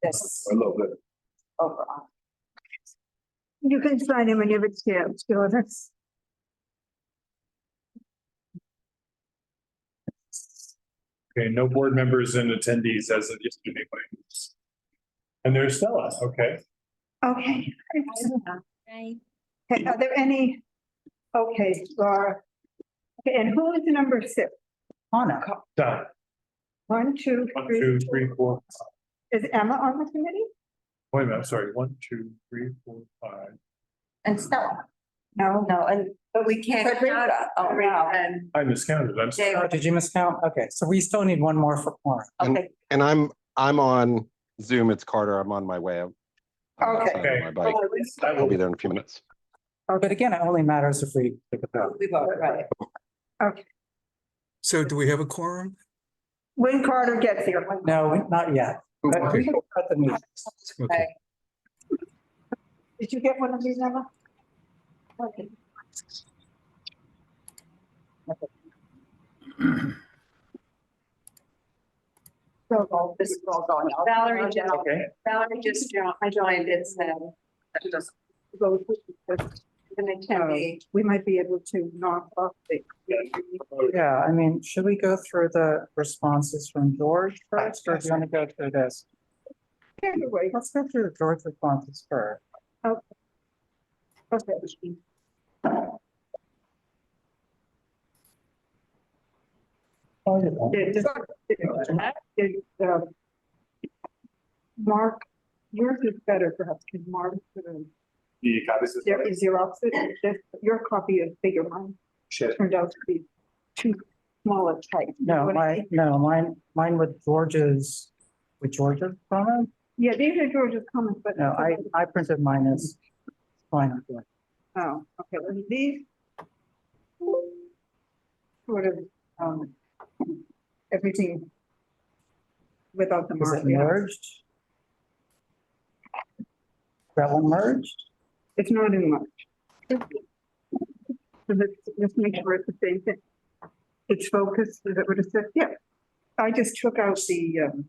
Yes. A little bit. Overall. You can sign him and give it to him, that's. Okay, no board members and attendees as of yesterday. And there's Stella, okay. Okay. Right. Okay, are there any? Okay, Laura. Okay, and who is number 6? Anna. Done. 1, 2, 1, 3. 2, 3, 4. Is Emma on the committee? Wait a minute, I'm sorry. 1, 2, 3, 4, 5. And Stella. No. No, and, but we can't count. Oh, wow. And I miscounted. I'm sorry. Dave. Oh, did you miscount? Okay, so we still need one more for quorum. Okay, And I'm on Zoom. It's Carter. I'm on my way. I'm Okay. on my bike. I'll be there in a few minutes. But again, it only matters if we take a vote. we vote, right. Okay, So do we have a quorum? when Carter gets here. No, not yet. But we can cut the meeting. Okay. Did you get one of these, Emma? Okay. So this is all going on. Valerie just, Okay. I joined it, so just Go with an attendee. we might be able to knock off the. Yeah, I mean, should we go through the responses from George first, or do you want to go through this? Anyway, Let's go through the George responses first. okay. Mark, yours is better perhaps, because Mark, The copies of there is your opposite, your copy is bigger, mine shit. turned out to be too small a type. No, mine with George's comment? Yeah, these are George's comments, but. No, I printed mine as fine. Oh, okay, well, these sort of, everything without the Is mark. it merged? That one merged? It's not in March. So let's make sure it's the same thing. It's focused, is that what it says? Yeah. I just took out the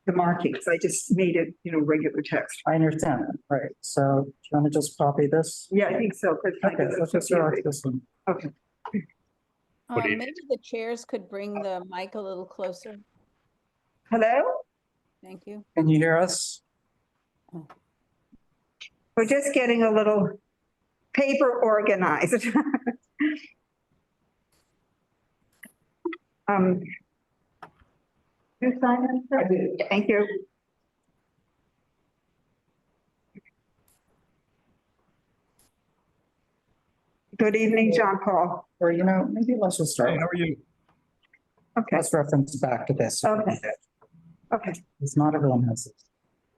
markings. I just made it, regular text. I understand that, right, so do you want to just copy this? Yeah, I think so. 'Cause I Okay, think let's it's just start with this one. Okay. What do you Maybe the chairs could bring the mic a little closer. Hello? Thank you. Can you hear us? We're just getting a little paper organized. You sign in, sir? Thank you. Good evening, John Paul. Or, maybe let's just start. How are you? Okay, Let's reference back to this. Okay. okay, It's not everyone has this.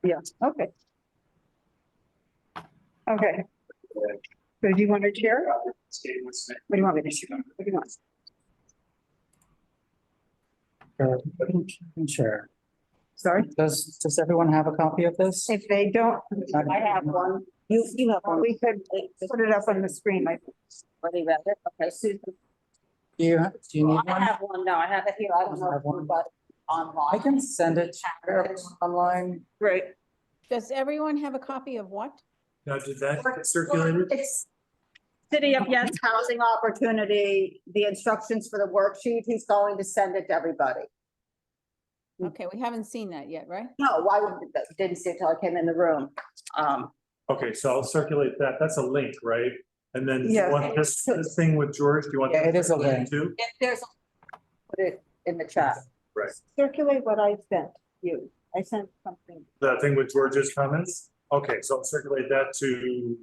yeah, okay. Okay. So do you want to chair? What do you want me to share? What do you want? You can share. Sorry? Does everyone have a copy of this? If they don't, I have one. You have one. We could put it up on the screen. Already read it. Okay, Susan. Do you need I one? have one. No, I have it here. I don't know Have if one? you got it online. I can send it to you online. Right. Does everyone have a copy of what? Now, did that get circulated? It's City of Yes Housing Opportunity, the instructions for the worksheet. He's going to send it to everybody. Okay, we haven't seen that yet, right? No, why would, didn't see it till I came in the room. Okay, so I'll circulate that. That's a link, right? And then you Yeah. want this thing with George, do you want? Yeah, that it is a circulated link. Too? If there's, put it in the chat. Right. Circulate what I sent you. I sent something. That thing with George's comments? Okay, so I'll circulate that to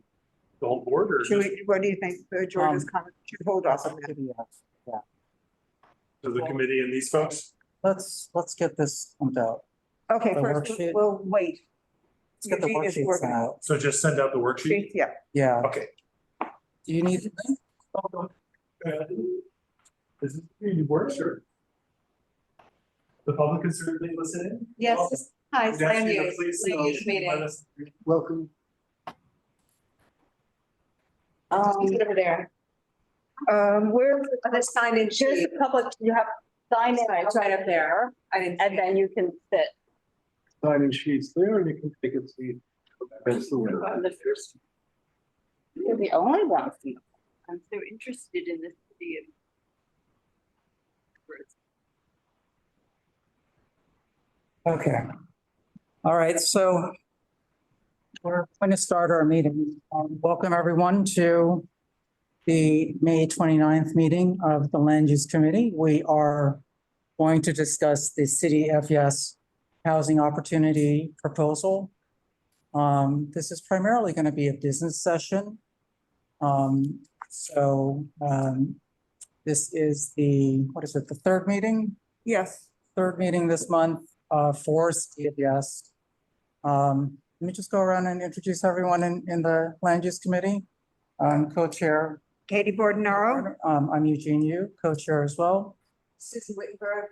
the whole board or Should just we, what do you think, George's comment? Should hold off on that. Yeah. to the committee and these folks? Let's get this pumped out. Okay, The first, worksheet. we'll wait. Let's get the Eugene is worksheets working. out. So just send out the worksheet? Yeah, Yeah. Okay. Do you need the link? Is this really works or? The public is certainly listening? Yes. Hi, We'd ask you to please, let us- Welcome. Over there. where's On this sign-in here's sheet. the public, you have sign in. It's right up there. I didn't. And then you can sit. Sign-in sheets there and you can take a seat. That's the way. You're the only one. I'm so interested in this city of. Okay. All right, so we're going to start our meeting. Welcome everyone to the May 29th meeting of the Land Use Committee. We are going to discuss the City FES Housing Opportunity Proposal. This is primarily going to be a business session. This is the third meeting? Yes. Third meeting this month for CBS. Let me just go around and introduce everyone in the Land Use Committee. Co-chair. Katie Bordenaro. I'm Eugene Yu, co-chair as well. Susan Wittenberg,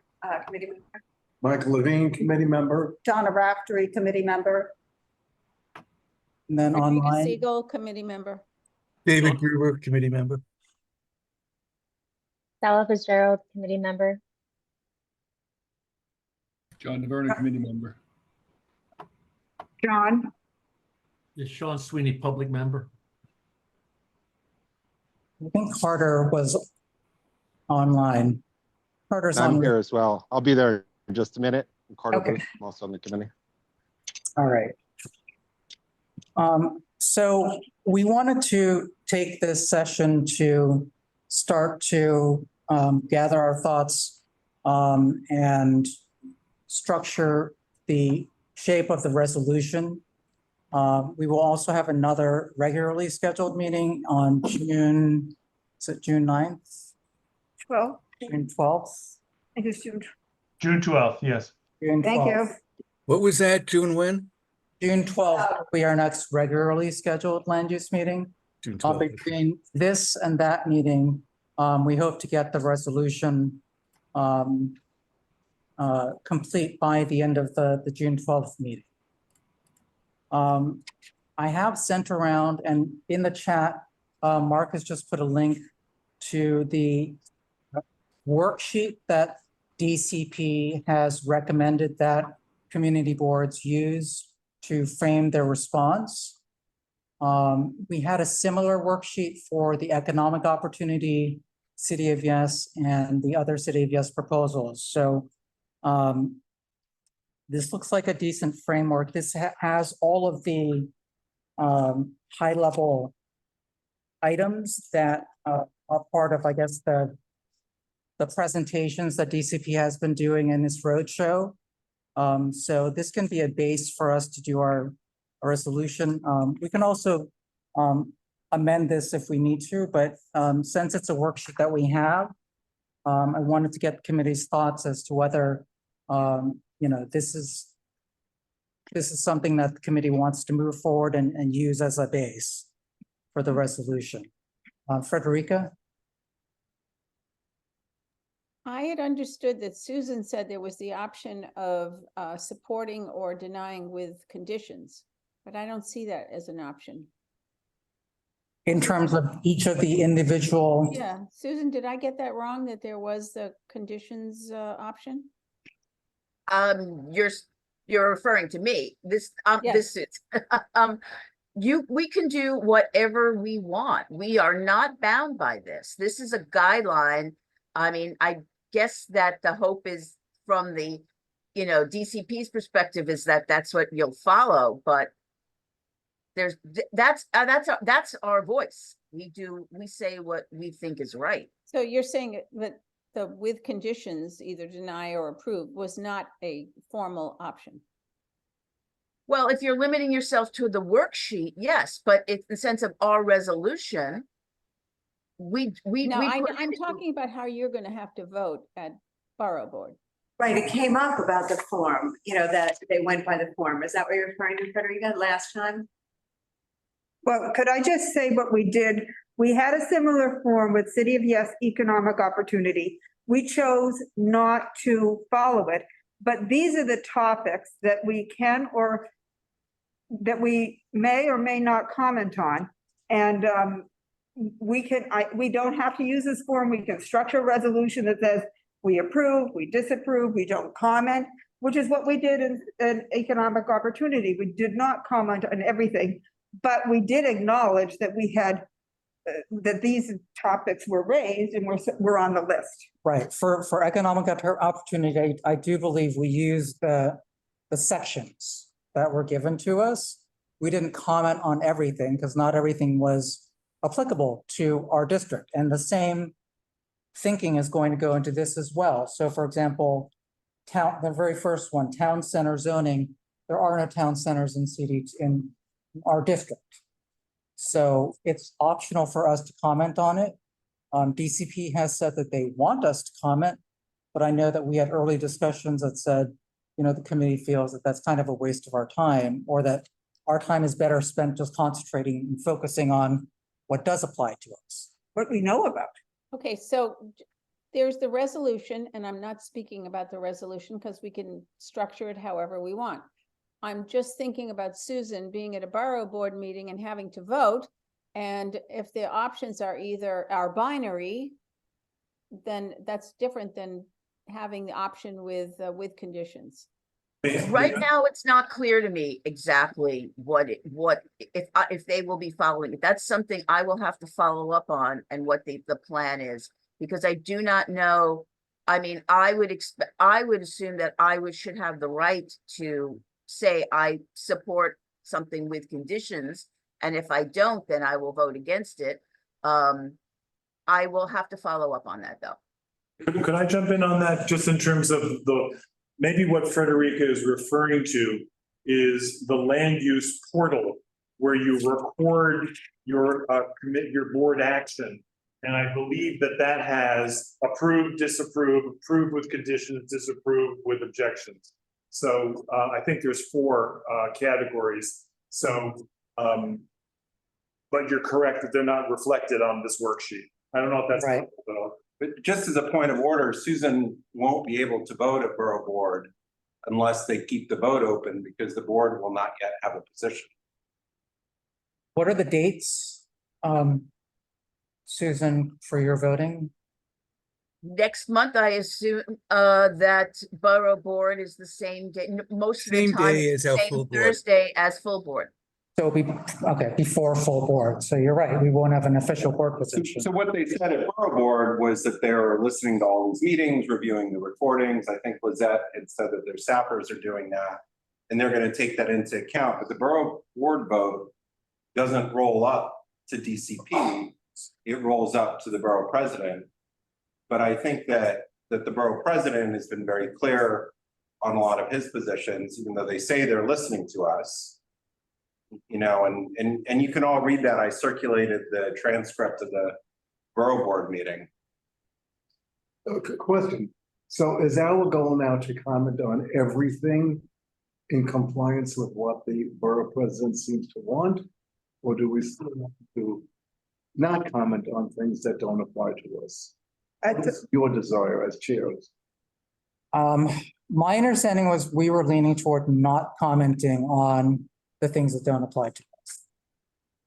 committee member. Michael Levine, committee member. Donna Raftery, committee member. And then Rodriguez online, Siegel, committee member. David Gruber, committee member. Stella Fitzgerald, committee member. John DeVerna, committee member. John. Is Sean Sweeney, public member? I think Carter was online. Carter's I'm on. here as well. I'll be there in just a minute. I'm Carter Okay. Booth. I'm also on the committee. All right. So we wanted to take this session to start to gather our thoughts and structure the shape of the resolution. We will also have another regularly scheduled meeting on June 9th, Well, June 12th? I just, June. June 12th, yes. June Thank 12th. you. What was that, June when? June 12th will be our next regularly scheduled land use meeting. June 12th. Between this and that meeting, we hope to get the resolution complete by the end of the June 12th meeting. I have sent around, and in the chat, Mark has just put a link to the worksheet that DCP has recommended that community boards use to frame their response. We had a similar worksheet for the economic opportunity, City of Yes, and the other City of Yes proposals. So this looks like a decent framework. This has all of the high level items that are part of, I guess, the presentations that DCP has been doing in this roadshow. So this can be a base for us to do our resolution. We can also amend this if we need to, but since it's a worksheet that we have, I wanted to get committee's thoughts as to whether this is something that the committee wants to move forward and use as a base for the resolution. Frederica? I had understood that Susan said there was the option of supporting or denying with conditions, but I don't see that as an option. In terms of each of the individual. Yeah, Susan, did I get that wrong, that there was the conditions option? You're referring to me. This Yes. this is we can do whatever we want. We are not bound by this. This is a guideline. I mean, I guess that the hope is from the DCP's perspective is that that's what you'll follow, but that's our voice. We say what we think is right. So you're saying that the with conditions, either deny or approve, was not a formal option? Well, if you're limiting yourself to the worksheet, yes, but in the sense of our resolution, I'm talking about how you're going to have to vote at Borough Board. Right, it came up about the form, that they went by the form. Is that what you're referring to, Frederica, last time? Well, could I just say what we did? We had a similar form with City of Yes Economic Opportunity. We chose not to follow it, but these are the topics that we can or that we may or may not comment on. And we don't have to use this form. We can structure a resolution that says We approve, we disapprove, we don't comment, which is what we did in economic opportunity. We did not comment on everything, but we did acknowledge that we had, that these topics were raised and we're on the list. Right, for economic opportunity, I do believe we used the sections that were given to us. We didn't comment on everything because not everything was applicable to our district. And the same thinking is going to go into this as well. So for example, the very first one, town center zoning, there are no town centers in our district. So it's optional for us to comment on it. DCP has said that they want us to comment, but I know that we had early discussions that said, you know, the committee feels that that's kind of a waste of our time, or that our time is better spent just concentrating and focusing on what does apply to us. What we know about. Okay, so there's the resolution, and I'm not speaking about the resolution because we can structure it however we want. I'm just thinking about Susan being at a borough board meeting and having to vote. And if the options are either our binary, then that's different than having the option with conditions. Right now, it's not clear to me exactly if they will be following it. That's something I will have to follow up on, and what the plan is, because I do not know. I mean, I would assume that should have the right to say I support something with conditions, and if I don't, then I will vote against it. I will have to follow up on that, though. Could I jump in on that, just in terms of maybe what Frederica is referring to is the land use portal, where you record your board action. And I believe that has approved, disapprove, approved with conditions, disapproved with objections. So I think there's 4 categories. So, but you're correct that they're not reflected on this worksheet. I don't know if that's right. Though. But just as a point of order, Susan won't be able to vote at Borough Board unless they keep the vote open, because the board will not yet have a position. What are the dates, Susan, for your voting? Next month, I assume that borough board is the same day, most of the Same time, day it's as the our same full board. Thursday as full board. So it'll be, okay, before full board. So you're right, we won't have an official board position. So what they said at Borough Board was that they were listening to all these meetings, reviewing the recordings. I think Lizette had said that their staffers are doing that, and they're going to take that into account. But the Borough Board vote doesn't roll up to DCP, it rolls up to the borough president. But I think that the borough president has been very clear on a lot of his positions, even though they say they're listening to us. You know, and you can all read that. I circulated the transcript of the borough board meeting. Okay, question. So is our goal now to comment on everything in compliance with what the borough president seems to want? Or do we still have to not comment on things that don't apply to us? What is your desire as chairs? My understanding was we were leaning toward not commenting on the things that don't apply to us.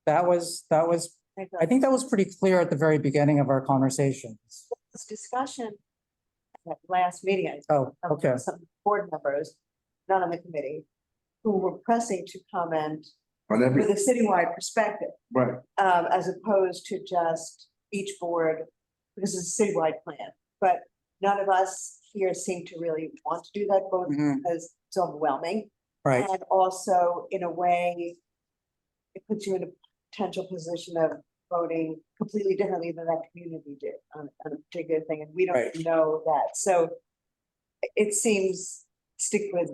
That was, I think that was pretty clear at the very beginning of our conversations. This discussion at last meeting. Oh, okay. Some board members, not on the committee, who were pressing to comment On with everything, a citywide perspective, right? as opposed to just each board, because it's a citywide plan. But none of us here seem to really want to do that, both Mhm. because it's overwhelming. Right, And also, in a way, it puts you in a potential position of voting completely differently than that community did on a particular thing, and we don't Right. know that. So it seems, stick with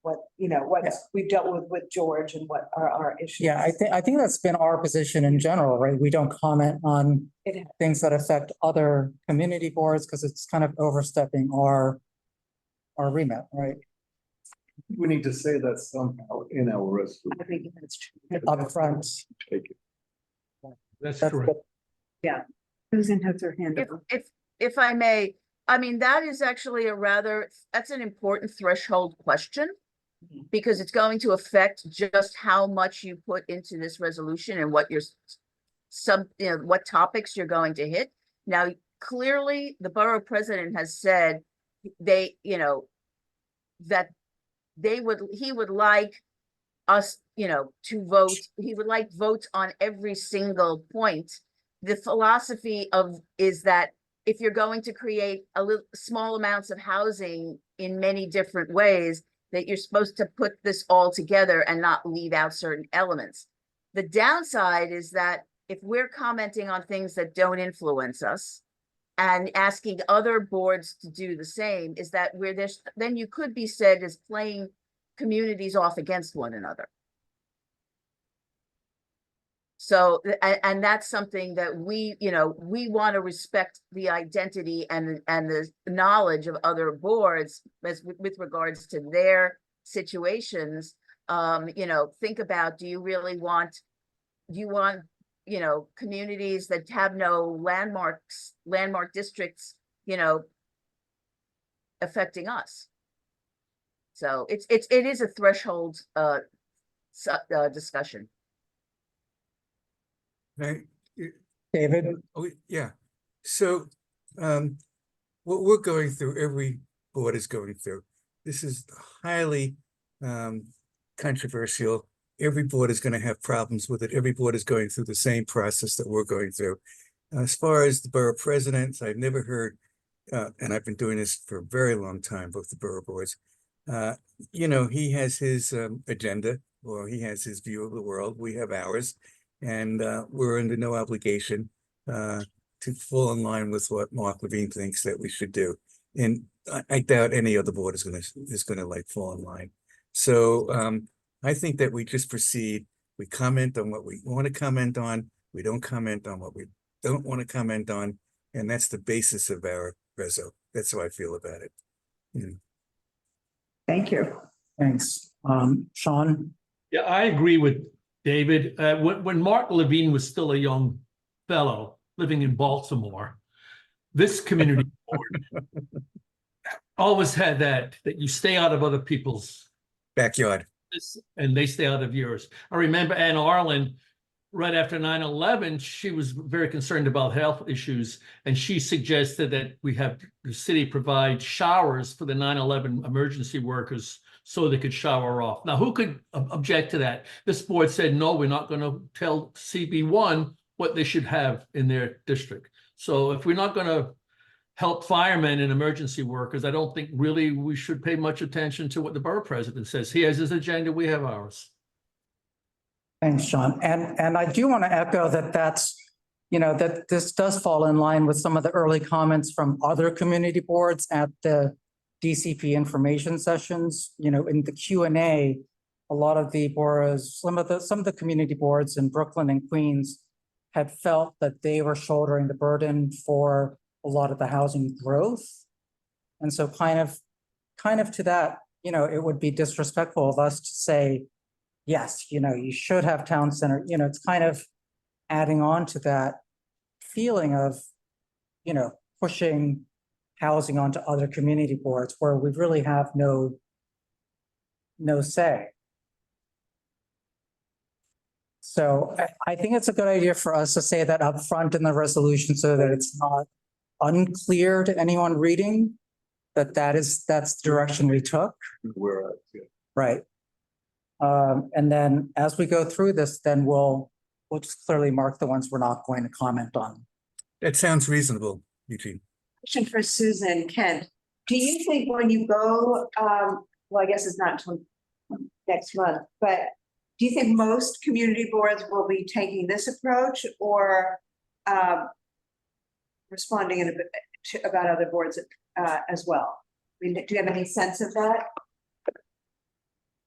what, what Yeah. we've dealt with George and what are our issues. yeah, I think that's been our position in general, right? We don't comment on It has. things that affect other community boards because it's kind of overstepping our remit, right? We need to say that somehow in our I resolution. think that's true. Up front. Take it. That's That's correct. good. Susan has her hand up. If I may, I mean, that is actually that's an important threshold question, because it's going to affect just how much you put into this resolution and what what topics you're going to hit. Now, clearly the borough president has said they, you know, that he would like us, you know, to vote, he would like votes on every single point. The philosophy is that if you're going to create small amounts of housing in many different ways, that you're supposed to put this all together and not leave out certain elements. The downside is that if we're commenting on things that don't influence us and asking other boards to do the same, is that then you could be said as playing communities off against one another. So, and that's something that we, you know, we want to respect the identity and the knowledge of other boards with regards to their situations. You know, think about, do you want, you know, communities that have no landmark districts, you know, affecting us? So it is a threshold discussion. Right? David? Oh, yeah. So, what we're going through, every board is going through. This is highly controversial. Every board is going to have problems with it. Every board is going through the same process that we're going through. As far as the borough presidents, I've never heard, and I've been doing this for a very long time, both the borough boards. You know, he has his agenda, or he has his view of the world. We have ours. And we're under no obligation to fall in line with what Mark Levine thinks that we should do. And I doubt any other board is gonna like fall in line. So I think that we just proceed. We comment on what we want to comment on. We don't comment on what we don't want to comment on. And that's the basis of our reso. That's how I feel about it. Thank you. Thanks. Sean? Yeah, I agree with David. When Mark Levine was still a young fellow living in Baltimore, this community board always had that you stay out of other people's Backyard. and they stay out of yours. I remember Ann Arlen, right after 9/11, she was very concerned about health issues, and she suggested that we have the city provide showers for the 9/11 emergency workers so they could shower off. Now, who could object to that? This board said, no, we're not going to tell CB1 what they should have in their district. So if we're not going to help firemen and emergency workers, I don't think really we should pay much attention to what the borough president says. He has his agenda, we have ours. Thanks, Sean. And I do want to echo that's, you know, that this does fall in line with some of the early comments from other community boards at the DCP information sessions. You know, in the Q&A, a lot of the boroughs, some of the community boards in Brooklyn and Queens had felt that they were shouldering the burden for a lot of the housing growth. And so kind of to that, you know, it would be disrespectful of us to say, yes, you know, you should have town center, you know, it's kind of adding on to that feeling of, you know, pushing housing onto other community boards where we really have no say. So I think it's a good idea for us to say that up front in the resolution so that it's not unclear to anyone reading that that's the direction we took. Whereas, yeah. Right. And then as we go through this, then we'll just clearly mark the ones we're not going to comment on. That sounds reasonable, Eugene. Question for Susan Kent. Do you think when you go, well, I guess it's not until next month, but do you think most community boards will be taking this approach or responding in a bit about other boards as well? I mean, do you have any sense of that?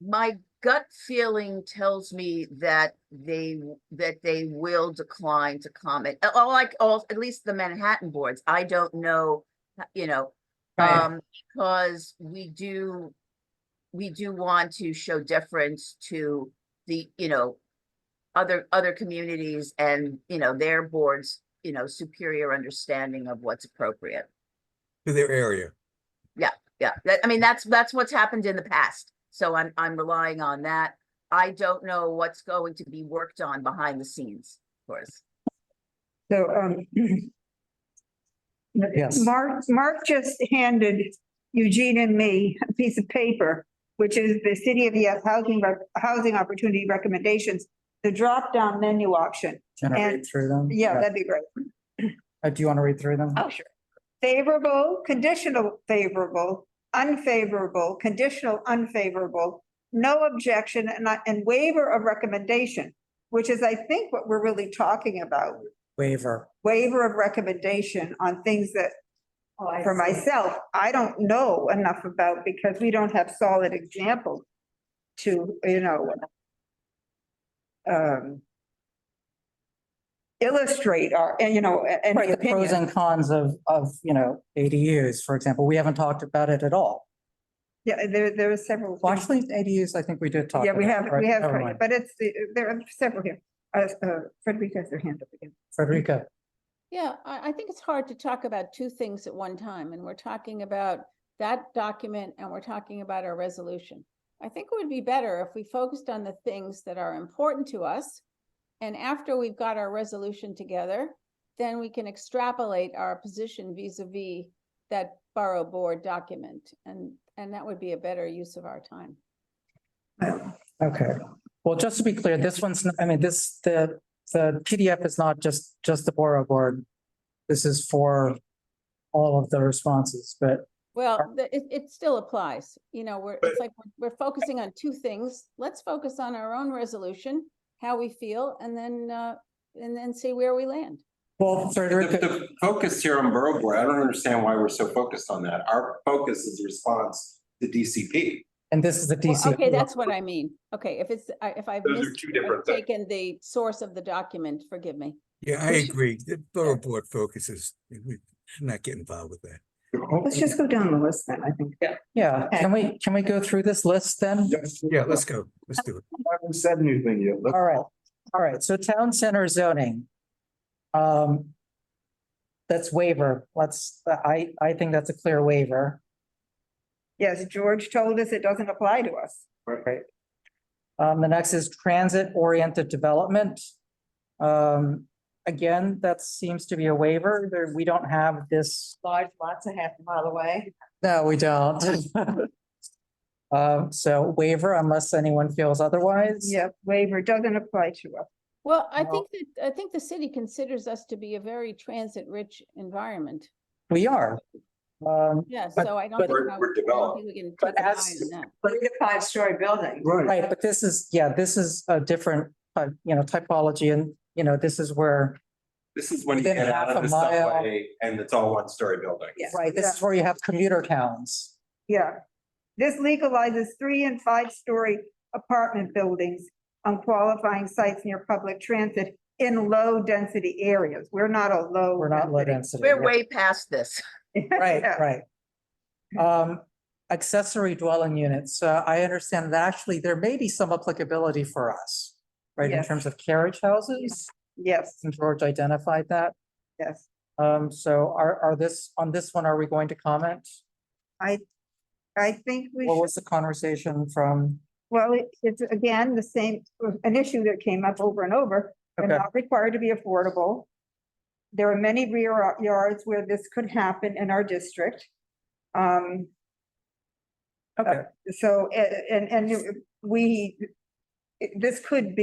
My gut feeling tells me that they will decline to comment. At least the Manhattan boards. I don't know, you know, Right. because we do want to show deference to the, you know, other communities and, you know, their boards, you know, superior understanding of what's appropriate. To their area. Yeah. I mean, that's what's happened in the past. So I'm relying on that. I don't know what's going to be worked on behind the scenes, of course. So Yes. Mark just handed Eugene and me a piece of paper, which is the City of Yes Housing Opportunity Recommendations, the drop-down menu option. Can I read And- through them? Yeah, that'd be great. Do you want to read through them? Oh, sure. Favorable, conditional favorable, unfavorable, conditional unfavorable, no objection, and waiver of recommendation, which is, I think, what we're really talking about. Waiver. Waiver of recommendation on things that, Oh, I for see. myself, I don't know enough about because we don't have solid examples to, illustrate our, and any Right, the pros opinion. and cons of, ADUs, for example. We haven't talked about it at all. Yeah, there are several. Well, things. actually, ADUs, I think we did talk. Yeah, we about have, it, we right? have, Never mind. but there are several here. Frederica has her hand up again. Frederica, Yeah, I think it's hard to talk about two things at one time, and we're talking about that document and we're talking about our resolution. I think it would be better if we focused on the things that are important to us. And after we've got our resolution together, then we can extrapolate our position vis-a-vis that borough board document. And that would be a better use of our time. okay. Well, just to be clear, this one's, I mean, the PDF is not just the borough board. This is for all of the responses, but Well, it still applies, it's like we're focusing on two things. Let's focus on our own resolution, how we feel, and then see where we land. well, Frederica, The focus here on borough board, I don't understand why we're so focused on that. Our focus is the response to DCP. and this is the Well, DC. okay, that's what I mean. Okay, if I've Those are missed, two I've different things. taken the source of the document, forgive me. Yeah, I agree. The borough board focuses, we should not get involved with that. Let's just go down the list then, I think. Yeah, can we go through this list then? Yeah, let's go. Let's do it. I haven't said anything yet. Let's- All right, so town center zoning. That's waiver, I think that's a clear waiver. Yes, George told us it doesn't apply to us. Right. The next is transit-oriented development. Again, that seems to be a waiver. We don't have this. Large lots a half a mile away. No, we don't. So waiver unless anyone feels otherwise. Yeah, waiver doesn't apply to us. Well, I Well- think the city considers us to be a very transit-rich environment. We are. Yeah, But- so I don't but- think, We're I don't developed. think we can But take an eye as- on that. 3 to 5 story building. Right. Right, but this is a different, typology and, this is where, This is when you Within get out half of a the mile. subway and it's all one-story building. Yeah. right, this is where you have commuter towns. Yeah. This legalizes 3 and 5 story apartment buildings on qualifying sites near public transit in low density areas. We're not a low. We're not low density. We're way past this. Right, Yeah. right. Accessory dwelling units, I understand that actually there may be some applicability for us, right, in Yes. terms of carriage houses, Yes, and George identified that. yes. So on this one, are we going to comment? I think we What should, was the conversation from? well, it's again, the same, an issue that came up over and over. They're Okay. not required to be affordable. There are many rear yards where this could happen in our district. Okay, So, this could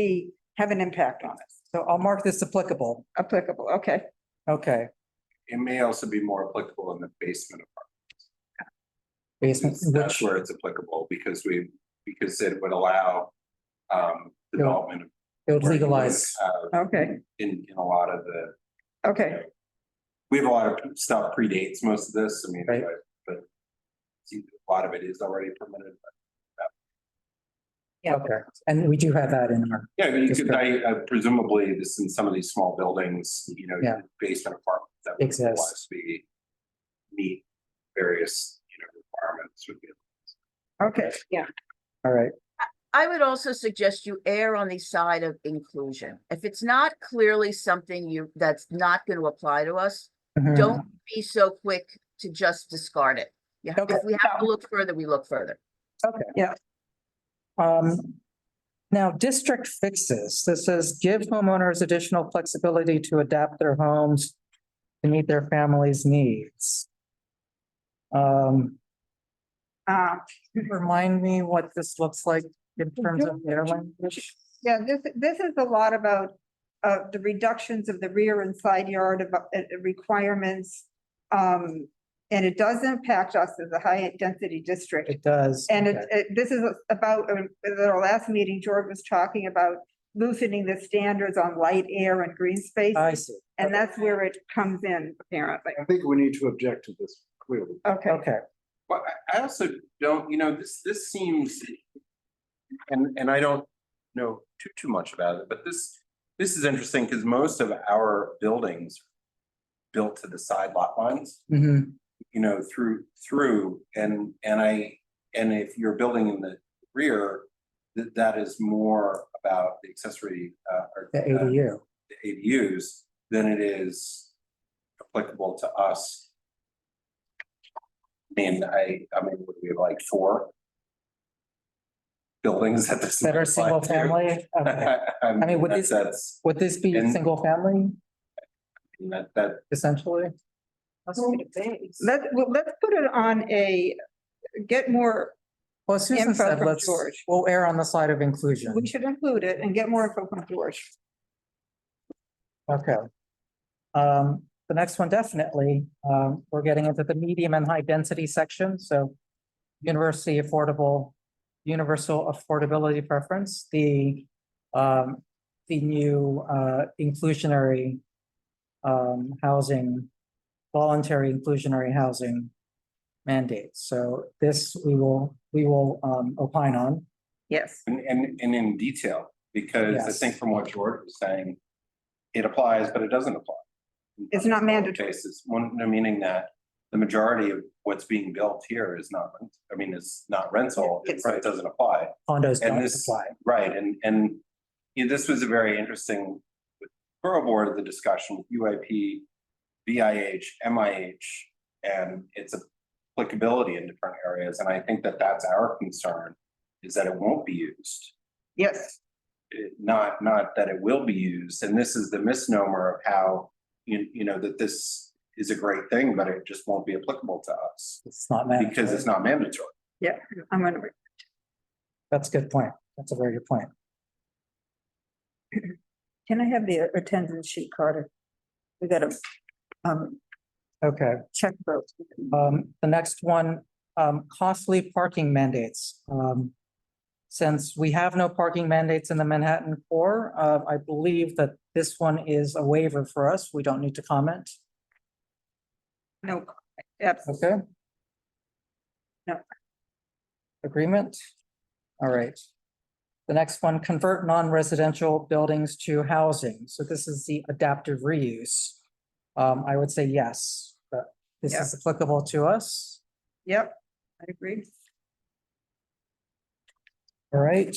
have an impact on us, so I'll mark this applicable. applicable, okay. Okay, It may also be more applicable in the basement basement, apartments. That's which, where it's applicable because it would allow development. of it would where you legalize. wouldn't have Okay, In a lot of the, okay, we have a lot of stuff predates most of this, I mean, Right. but a lot of it is already permitted. Okay, and we do have that in our, Yeah, I mean, you Just could, presumably this in some of these small buildings, Yeah. basement apartments that would Exists. otherwise meet various, requirements would be. okay, yeah. all right, I would also suggest you err on the side of inclusion. If it's not clearly something that's not going to apply to us, Mhm. don't be so quick to just discard it. Yeah, Okay. if we have to look further, we look further. Okay. Yeah. Now, district fixes, this says give homeowners additional flexibility to adapt their homes to meet their family's needs. Remind me what this looks like in terms of their language. Yeah, this is a lot about the reductions of the rear and side yard requirements. And it does impact us as a high density district. It does. And okay. this is about, at our last meeting, George was talking about loosening the standards on light, air and green space. I see. And that's where it comes in, apparently. I think we need to object to this clearly. Okay. Okay, Well, I also don't, this seems, and I don't know too much about it, but this is interesting because most of our buildings built to the side lot lines, mhm, through, and if you're building in the rear, that is more about the accessory, or the ADU. the ADUs than it is applicable to us. And I mean, would we have like 4 buildings that this That are single family? Okay. I mean, would this- that's Would this be And- single family that essentially? Let's put it on get more, Well, Susan Info said, from let's, George. we'll err on the side of inclusion. we should include it and get more info from George. Okay. The next one, definitely, we're getting into the medium and high density section, so universal affordability preference, the new, inclusionary, housing, voluntary inclusionary housing mandates. So this we will, opine on. Yes. and in detail, because I Yes. think from what George was saying, it applies, but it doesn't apply. It's not mandatory. Cases, meaning that the majority of what's being built here is not, is not rental, It's- it doesn't apply. Condos And don't this, apply. right, and this was a very interesting with Borough Board, the discussion with UIP, VIH, MIH, and its applicability in different areas. And I think that that's our concern, is that it won't be used. Yes. Not that it will be used. And this is the misnomer of how, that this is a great thing, but it just won't be applicable to us It's not mandatory. because it's not mandatory. Yeah, I'm gonna. That's a good point. That's a very good point. Can I have the attendance sheet, Carter? We gotta, Okay, check those. the next one, costly parking mandates. Since we have no parking mandates in the Manhattan core, I believe that this one is a waiver for us. We don't need to comment. No, absolutely. Okay. No. Agreement? All right. The next one, convert non-residential buildings to housing. So this is the adaptive reuse. I would say yes, but this is applicable to us. Yep, I agree. All right,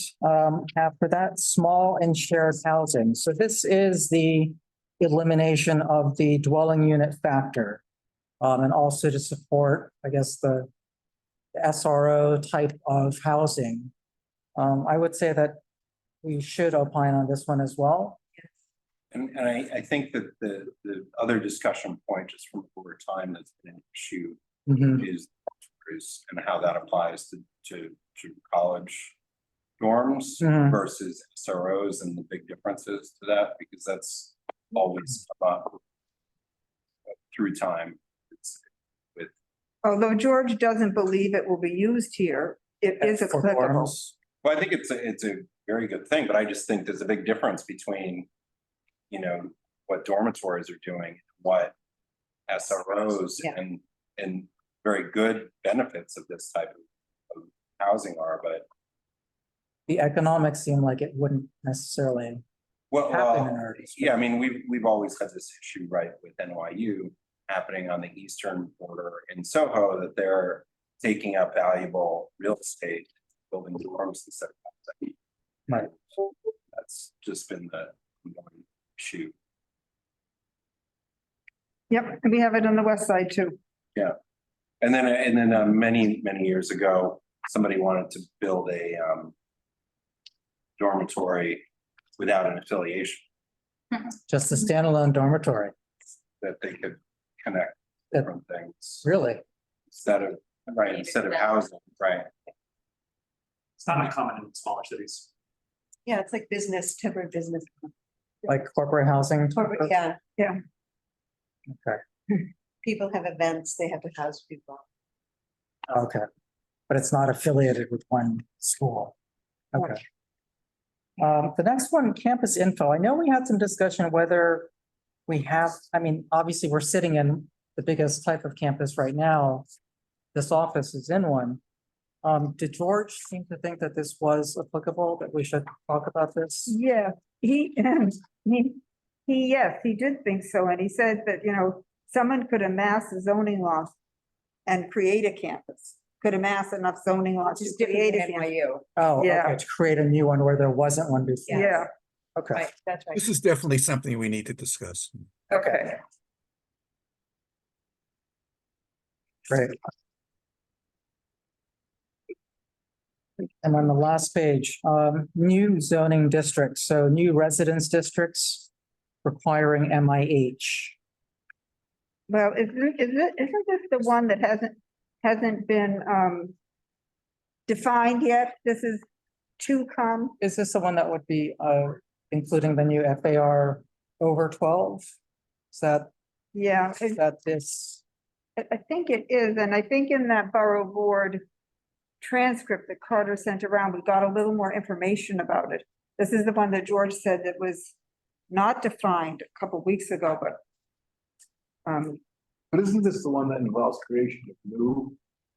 after that, small and shared housing. So this is the elimination of the dwelling unit factor. And also to support, I guess, the SRO type of housing. I would say that we should opine on this one as well. And I think that the other discussion point, just from over time, that's been an issue Mhm. is and how that applies to college dorms Mhm. versus SROs and the big differences to that, because that's always about through time. Although George doesn't believe it will be used here, it is For applicable. dorms. Well, I think it's a very good thing, but I just think there's a big difference between, what dormitories are doing, what SROs Yeah. and very good benefits of this type of housing are, but The economics seem like it wouldn't necessarily happen in our district. yeah, I mean, we've always had this issue, right, with NYU happening on the eastern border in Soho, that they're taking up valuable real estate, building dorms instead of housing. Right. That's just been the ongoing issue. Yep, and we have it on the west side too. And then many years ago, somebody wanted to build a dormitory without an affiliation, Just a standalone dormitory. that they could connect different things Really? instead of housing, right? It's not uncommon in smaller cities. Yeah, it's like business, temporary business. Like corporate housing? Corporate, yeah, Okay, people have events, they have to house people. okay. But it's not affiliated with one school. Okay. The next one, campus info. I know we had some discussion whether we have, I mean, obviously, we're sitting in the biggest type of campus right now. This office is in one. Did George seem to think that this was applicable, that we should talk about this? Yeah, yes, he did think so, and he said that, you know, someone could amass a zoning law and create a campus, could amass enough zoning laws to Just different create a than campus. NYU. Oh, Yeah. okay, to create a new one where there wasn't one before. Yeah, Okay, Right, that's right. This is definitely something we need to discuss. okay. Great. And on the last page, new zoning districts, so new residence districts requiring MIH. well, isn't this the one that hasn't been, defined yet? This is to come. Is this the one that would be, including the new FAR over 12? Is Yeah, that this? I think it is, and I think in that borough board transcript that Carter sent around, we got a little more information about it. This is the one that George said that was not defined a couple weeks ago, but But isn't this the one that involves creation of new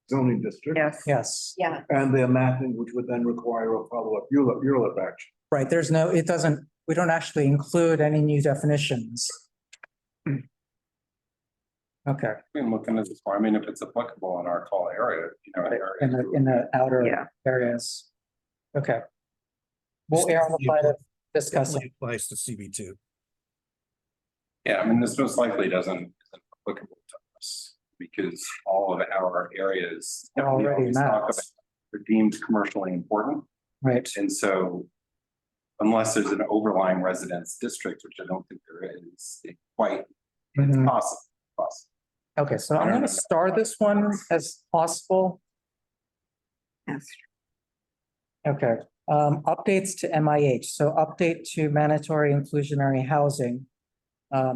zoning district? yes. Yes, Yeah, And the mapping, which would then require a follow-up ULIP action. right, there's no, it doesn't, we don't actually include any new definitions. Okay, We can look into this more. I mean, if it's applicable in our call area, you know. in the outer Yeah. areas. Okay. We'll err on the side of discussing. Definitely applies to CB2. Yeah, I mean, this most likely isn't applicable to us because all of our areas that we Already always talk mapped. about are deemed commercially important. Right, And so unless there's an overlying residence district, which I don't think there is, it's Mhm. possible. Okay, so I'm gonna star this one as possible. Yes. Okay, updates to MIH, so update to mandatory inclusionary housing.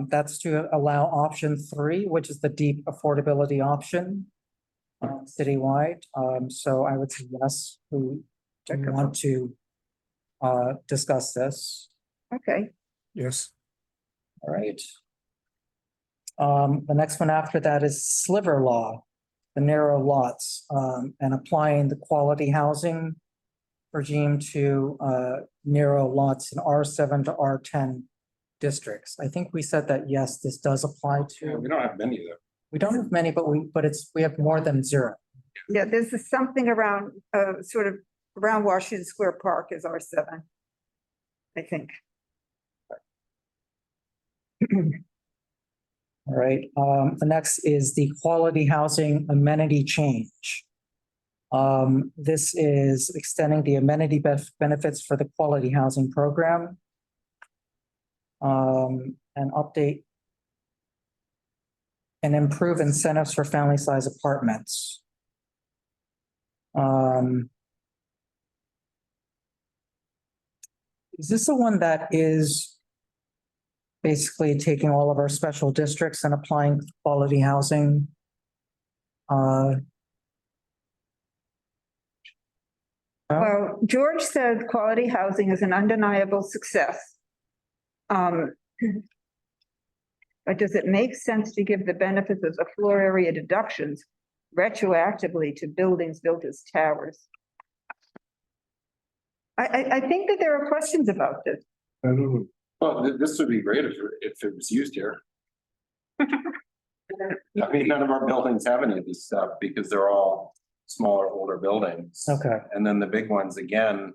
That's to allow option 3, which is the deep affordability option. Citywide, so I would say yes, we do want to discuss this, Okay, Yes. all right. The next one after that is sliver law, the narrow lots, and applying the quality housing regime to narrow lots in R7 to R10 districts. I think we said that, yes, this does apply Yeah, to, we don't have many though. we don't have many, but we have more than 0. yeah, this is something around, sort of around Washington Square Park is R7. I think. All right, the next is the quality housing amenity change. This is extending the amenity benefits for the quality housing program. And update and improve incentives for family size apartments. Is this the one that is basically taking all of our special districts and applying quality housing? Well, George said quality housing is an undeniable success. But does it make sense to give the benefits of the floor area deductions retroactively to buildings built as towers? I think that there are questions about this. I don't know. Well, this would be great if it was used here. I mean, none of our buildings have any of this stuff because they're all smaller, older buildings. Okay, And then the big ones, again,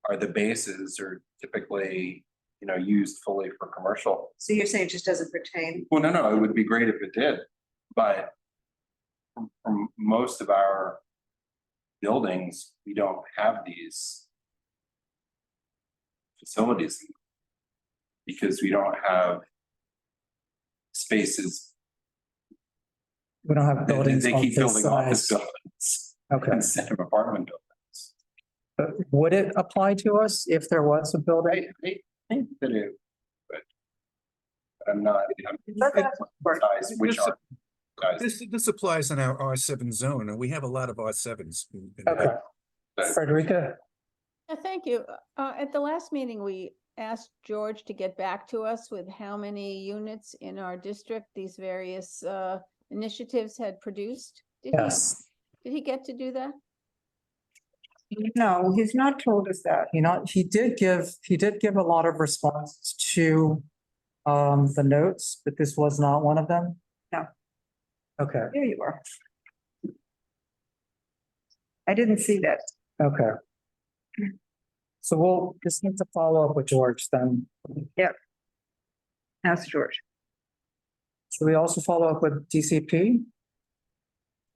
are the bases are typically, you know, used fully for commercial. so you're saying it just doesn't pertain? Well, no, it would be great if it did, but from most of our buildings, we don't have these facilities because we don't have spaces We don't have buildings They of keep this building office size. buildings Okay, instead of apartment buildings. but would it apply to us if there was a building? I think that it, but I'm not, guys, which are. Guys, This applies in our R7 zone, and we have a lot of R7s. Okay, Frederica, Yeah, thank you. At the last meeting, we asked George to get back to us with how many units in our district these various initiatives had produced. yes, Did he get to do that? No, he's not told us that. he did give a lot of responses to the notes, but this was not one of them? No. Okay, There you are. I didn't see that. okay. So we'll just need to follow up with George then. Ask George. Should we also follow up with DCP?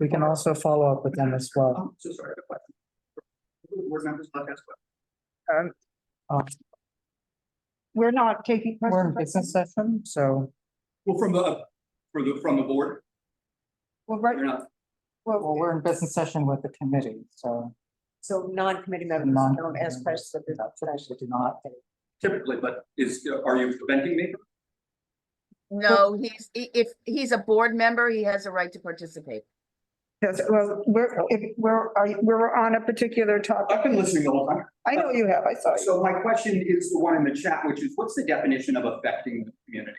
We can also follow up with them as well. So sorry, the question. Board members not ask questions. Uh, We're not taking We're in questions. business session, so, Well, from the board, Well, right, they're not. well, we're in business session with the committee, so. So non-committee members don't ask questions of the Actually do not. Typically, but are you preventing me? No, if he's a board member, he has a right to participate. yes, well, we're on a particular topic. I've been listening the whole time. I know you have, I saw you. So my question is the one in the chat, which is what's the definition of affecting the community?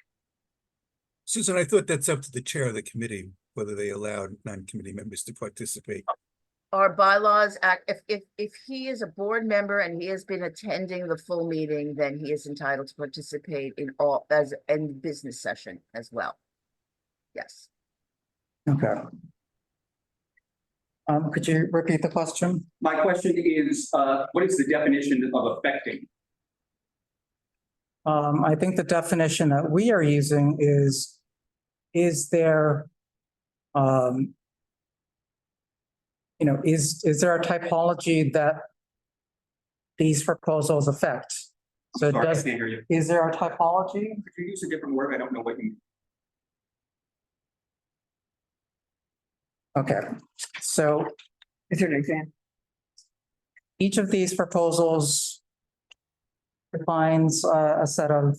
Susan, I thought that's up to the chair of the committee, whether they allow non-committee members to participate. Our bylaws act, if he is a board member and he has been attending the full meeting, then he is entitled to participate in business session as well. Yes. Okay. Could you repeat the question? My question is, what is the definition of affecting? I think the definition that we are using is there, is there a typology that these proposals affect? So Sorry, I does, can't hear you. is there a typology? Could you use a different word? I don't know what you. Okay, so Is there an example? each of these proposals defines a set of,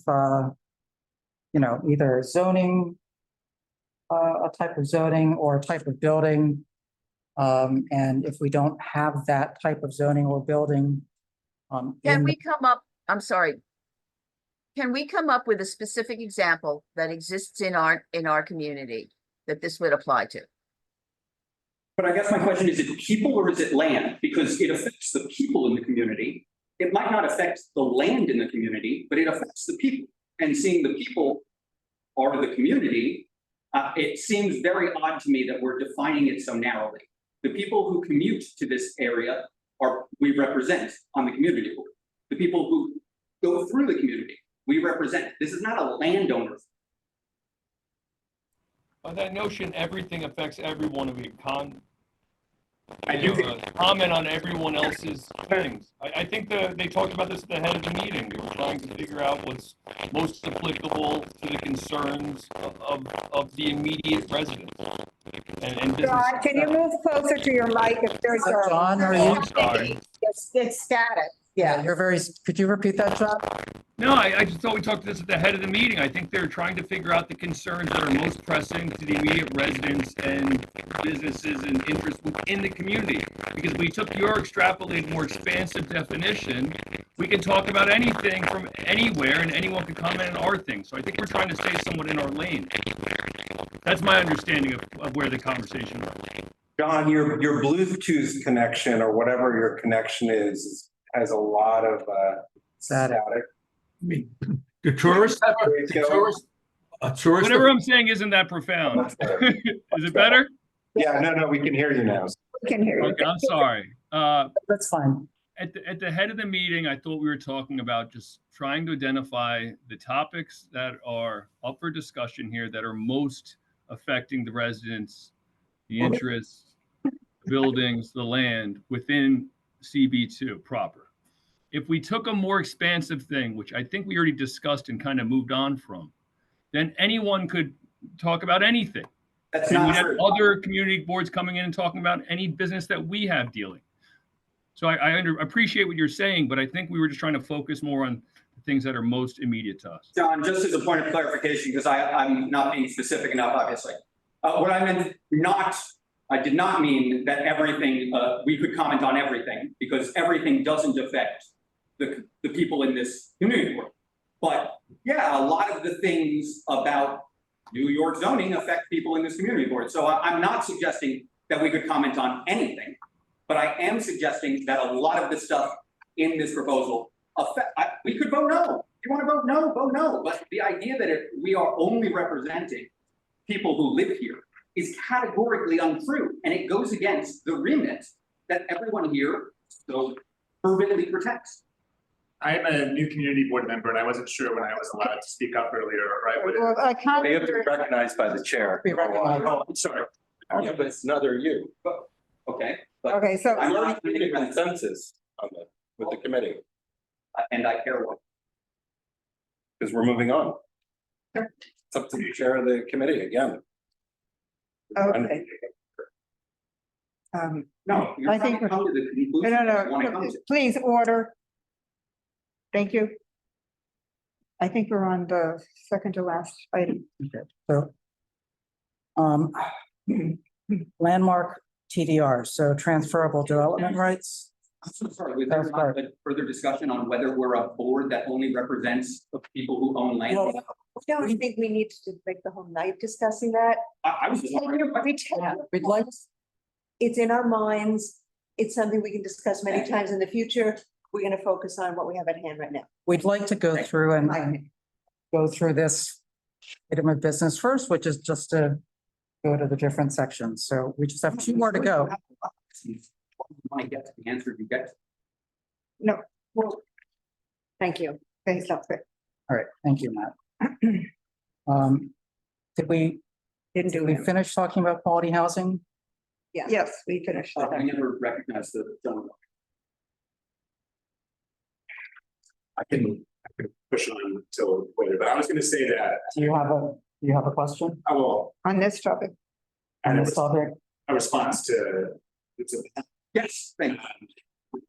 either zoning, a type of zoning or a type of building. And if we don't have that type of zoning or building, Can we come up, I'm sorry. Can we come up with a specific example that exists in our community that this would apply to? But I guess my question is it people or is it land? Because it affects the people in the community. It might not affect the land in the community, but it affects the people. And seeing the people are the community, it seems very odd to me that we're defining it so narrowly. The people who commute to this area we represent on the community board. The people who go through the community, we represent. This is not a landowner. By that notion, everything affects everyone of it. I do Comment on everyone else's things. I think they talked about this at the head of the meeting. They were trying to figure out what's most applicable to the concerns of the immediate residents. And business. John, can you move closer to your mic if there's a? John, are Oh, you? I'm sorry. It's static. Yeah, could you repeat that, John? No, I just thought we talked this at the head of the meeting. I think they're trying to figure out the concerns that are most pressing to the immediate residents and businesses and interests within the community. Because we took your extrapolated, more expansive definition, we can talk about anything from anywhere and anyone can comment on our thing. So I think we're trying to stay somewhat in our lane. That's my understanding of where the conversation went. John, your Bluetooth connection or whatever your connection is has a lot of static. I mean, the tourists, Whatever I'm saying isn't that profound. Is it better? Yeah, no, we can hear you now. We can hear you. Okay, I'm sorry. That's fine. At the head of the meeting, I thought we were talking about just trying to identify the topics that are up for discussion here that are most affecting the residents, the interests, the buildings, the land within CB2 proper. If we took a more expansive thing, which I think we already discussed and kind of moved on from, then anyone could talk about anything. That's And we not have true. other community boards coming in and talking about any business that we have dealing. So I appreciate what you're saying, but I think we were just trying to focus more on the things that are most immediate to us. John, just as a point of clarification, because I'm not being specific enough, obviously. What I meant I did not mean that everything, we could comment on everything, because everything doesn't affect the people in this community board. But yeah, a lot of the things about New York zoning affect people in this community board. So I'm not suggesting that we could comment on anything, but I am suggesting that a lot of the stuff in this proposal we could vote no. If you want to vote no, vote no. But the idea that we are only representing people who live here is categorically untrue, and it goes against the remit that everyone here so fervently protects. I'm a new community board member and I wasn't sure when I was allowed to speak up earlier, or I would. Well, I can't. They have to be recognized by the chair. Be recognized. Oh, I'm sorry. Yeah, but it's another you. Okay, but Okay, so, I'm We're not reaching a consensus on the, with the committee, and I care what. because we're moving on. It's up to the chair of the committee again. okay. No, you're I trying think to come to the conclusion No, that you want to come no, to. please order. Thank you. I think we're on the second to last item. So, landmark TDR, so transferable development rights. I'm so sorry, was there That's not a further discussion on whether we're a board that only represents the people who own land? I don't think we need to make the whole night discussing that. I was just wondering. We'd like, It's in our minds. It's something we can discuss many times in the future. We're gonna focus on what we have at hand right now. we'd like to go through and go through this item of business first, which is just to go to the different sections. So we just have 2 more to go. You want to get to the answer you get. No, Well, thank you. thanks, Alfred. All right, thank you, Matt. Did we Didn't we finish talking about quality housing? Yes, we finished. I never recognized the gentleman. I can push on until later, but I was gonna say that, Do you have a question I will, On this topic. on and this topic? a response to, Yes, thank you.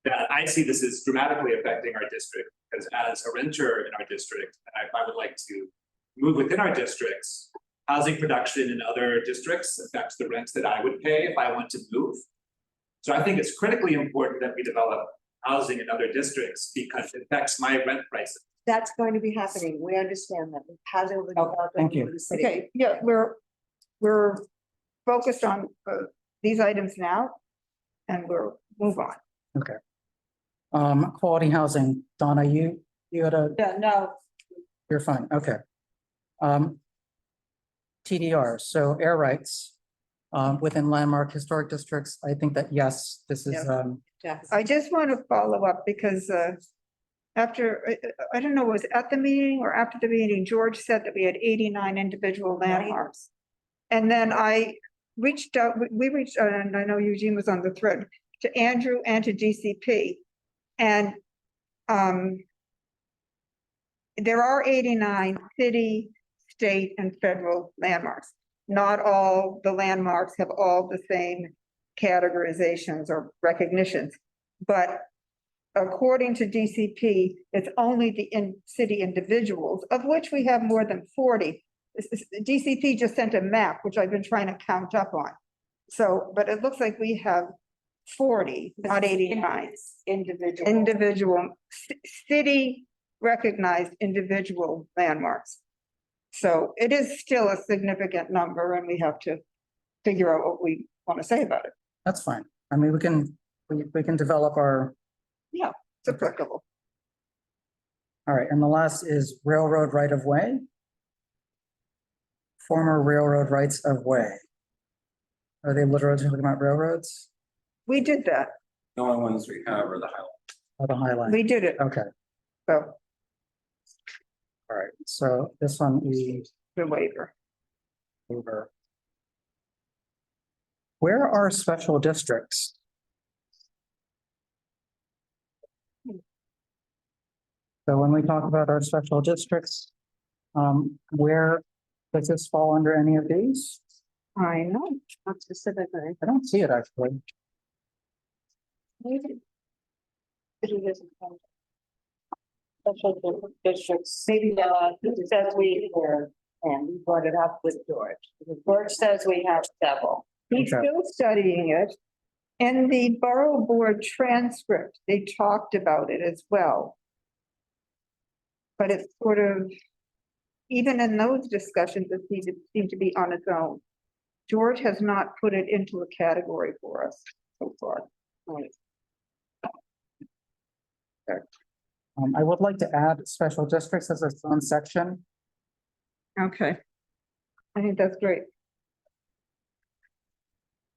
that I see this as dramatically affecting our district, because as a renter in our district, if I would like to move within our districts, housing production in other districts affects the rents that I would pay if I want to move. So I think it's critically important that we develop housing in other districts because it affects my rent prices. That's going to be happening. We understand that. Housing will be developed thank you. in the city. Okay, yeah, we're focused on these items now. And we'll move on. Quality housing, Donna, you had Yeah, no, you're fine, okay. TDR, so air rights, within landmark historic districts, I think that, yes, this is, Jeff. I just want to follow up because after, I don't know, was it at the meeting or after the meeting, George said that we had 89 individual landmarks. And then I reached out, we reached out, and I know Eugene was on the thread, to Andrew and to DCP. And there are 89 city, state, and federal landmarks. Not all the landmarks have all the same categorizations or recognitions. But according to DCP, it's only the city individuals, of which we have more than 40. DCP just sent a map, which I've been trying to count up on. So, but it looks like we have 40, not 89. Individual, city recognized individual landmarks. So it is still a significant number and we have to figure out what we want to say about it. that's fine. I mean, we can develop our, It's applicable. all right, and the last is railroad right of way. Former railroad rights of way. Are they literally talking about railroads We did that. The only ones we have are the highlights. or the highline? We did it. Okay, So all right, so this one is the waiver. over. Where are special districts? So when we talk about our special districts, where does this fall under any of these? I know, not specifically. I don't see it actually. Special districts, maybe, it says we, and we brought it up with George. George says we have several. He's Okay. still studying it. In the borough board transcript, they talked about it as well. But it's sort of, even in those discussions, it seemed to be on its own. George has not put it into a category for us so far. I would like to add special districts as its own section. Okay. I think that's great.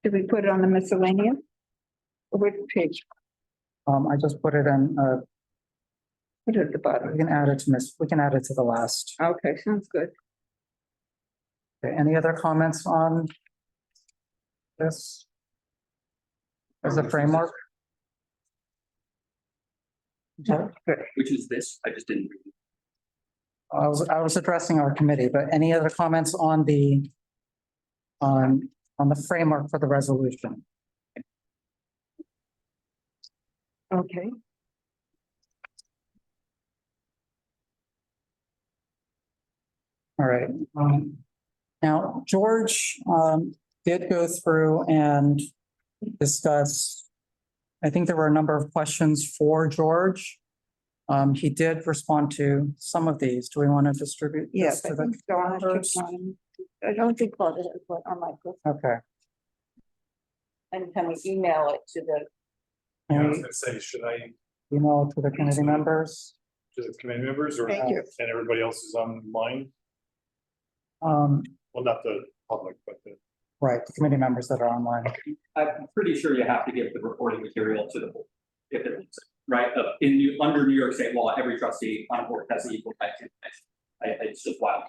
Did we put it on the miscellaneous? Or which page? I just put it in, Put it at the bottom. we can add it to we can add it to the last. Okay, sounds good. Okay, any other comments on this? As a framework? Sorry? Which is this, I just didn't. read it. I was addressing our committee, but any other comments on the on the framework for the resolution? Okay. All right. Now, George did go through and discuss, I think there were a number of questions for George. He did respond to some of these. Do we want to distribute? this Yes, to I the think Donna took members? one. I don't think Claudia has one on my list. Okay. And can we email it to the, I was gonna say, should I, Email to the committee members. to the committee members or? Thank you. And everybody else is online? Well, Not the public, but the. right, the committee members that are online. I'm pretty sure you have to give the reporting material to the board. If it is, right, under New York State law, every trustee on a board has the equal rights information. It's just wild.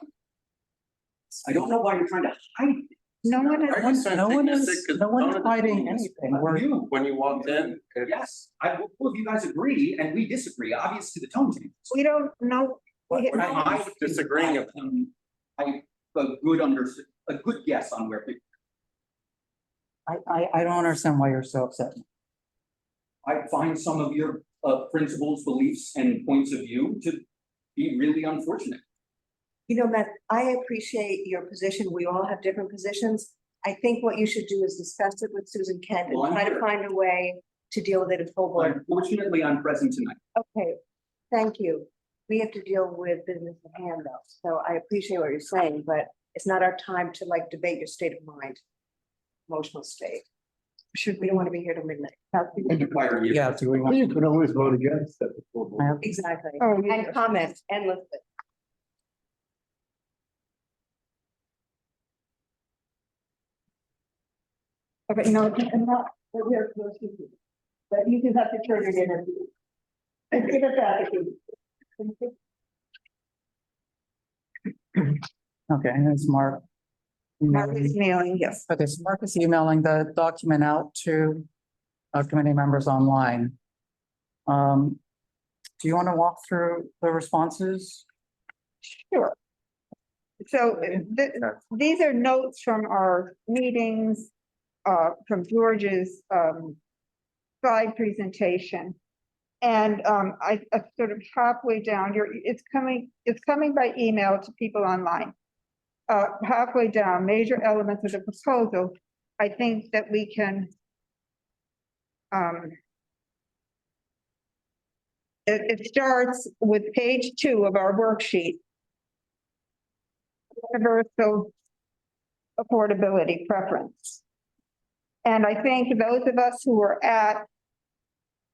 I don't know why you're trying to hide it. No one is, No one is hiding anything. We're, You, When you walked in, yes, well, if you guys agree and we disagree, obviously the tone changes. we don't know. What am I disagreeing about? I, a good guess on where people, I don't understand why you're so upset. I find some of your principles, beliefs and points of view to be really unfortunate. you know, Matt, I appreciate your position. We all have different positions. I think what you should do is discuss it with Susan Kent and Well, I'm try to here. find a way to deal with it at full board. Unfortunately, I'm present tonight. Okay, thank you. We have to deal with business at hand though, so I appreciate what you're saying, but it's not our time to like debate your state of mind. Emotional state. We don't want to be here till midnight. Require you. Yeah, do we want? You can always vote against that. Exactly. Oh, And yeah. comment endlessly. Okay, no, I'm not, we're close to you. But you can have to turn it in. And give it back if you. Okay, and it's Mark. Mark is mailing, yes. Okay, so Mark is emailing the document out to committee members online. Do you want to walk through the responses? Sure. So these are notes from our meetings, from George's slide presentation. And I sort of halfway down, it's coming by email to people online. Halfway down, major elements of the proposal, I think that we can it starts with page 2 of our worksheet. Universal affordability preference. And I think those of us who were at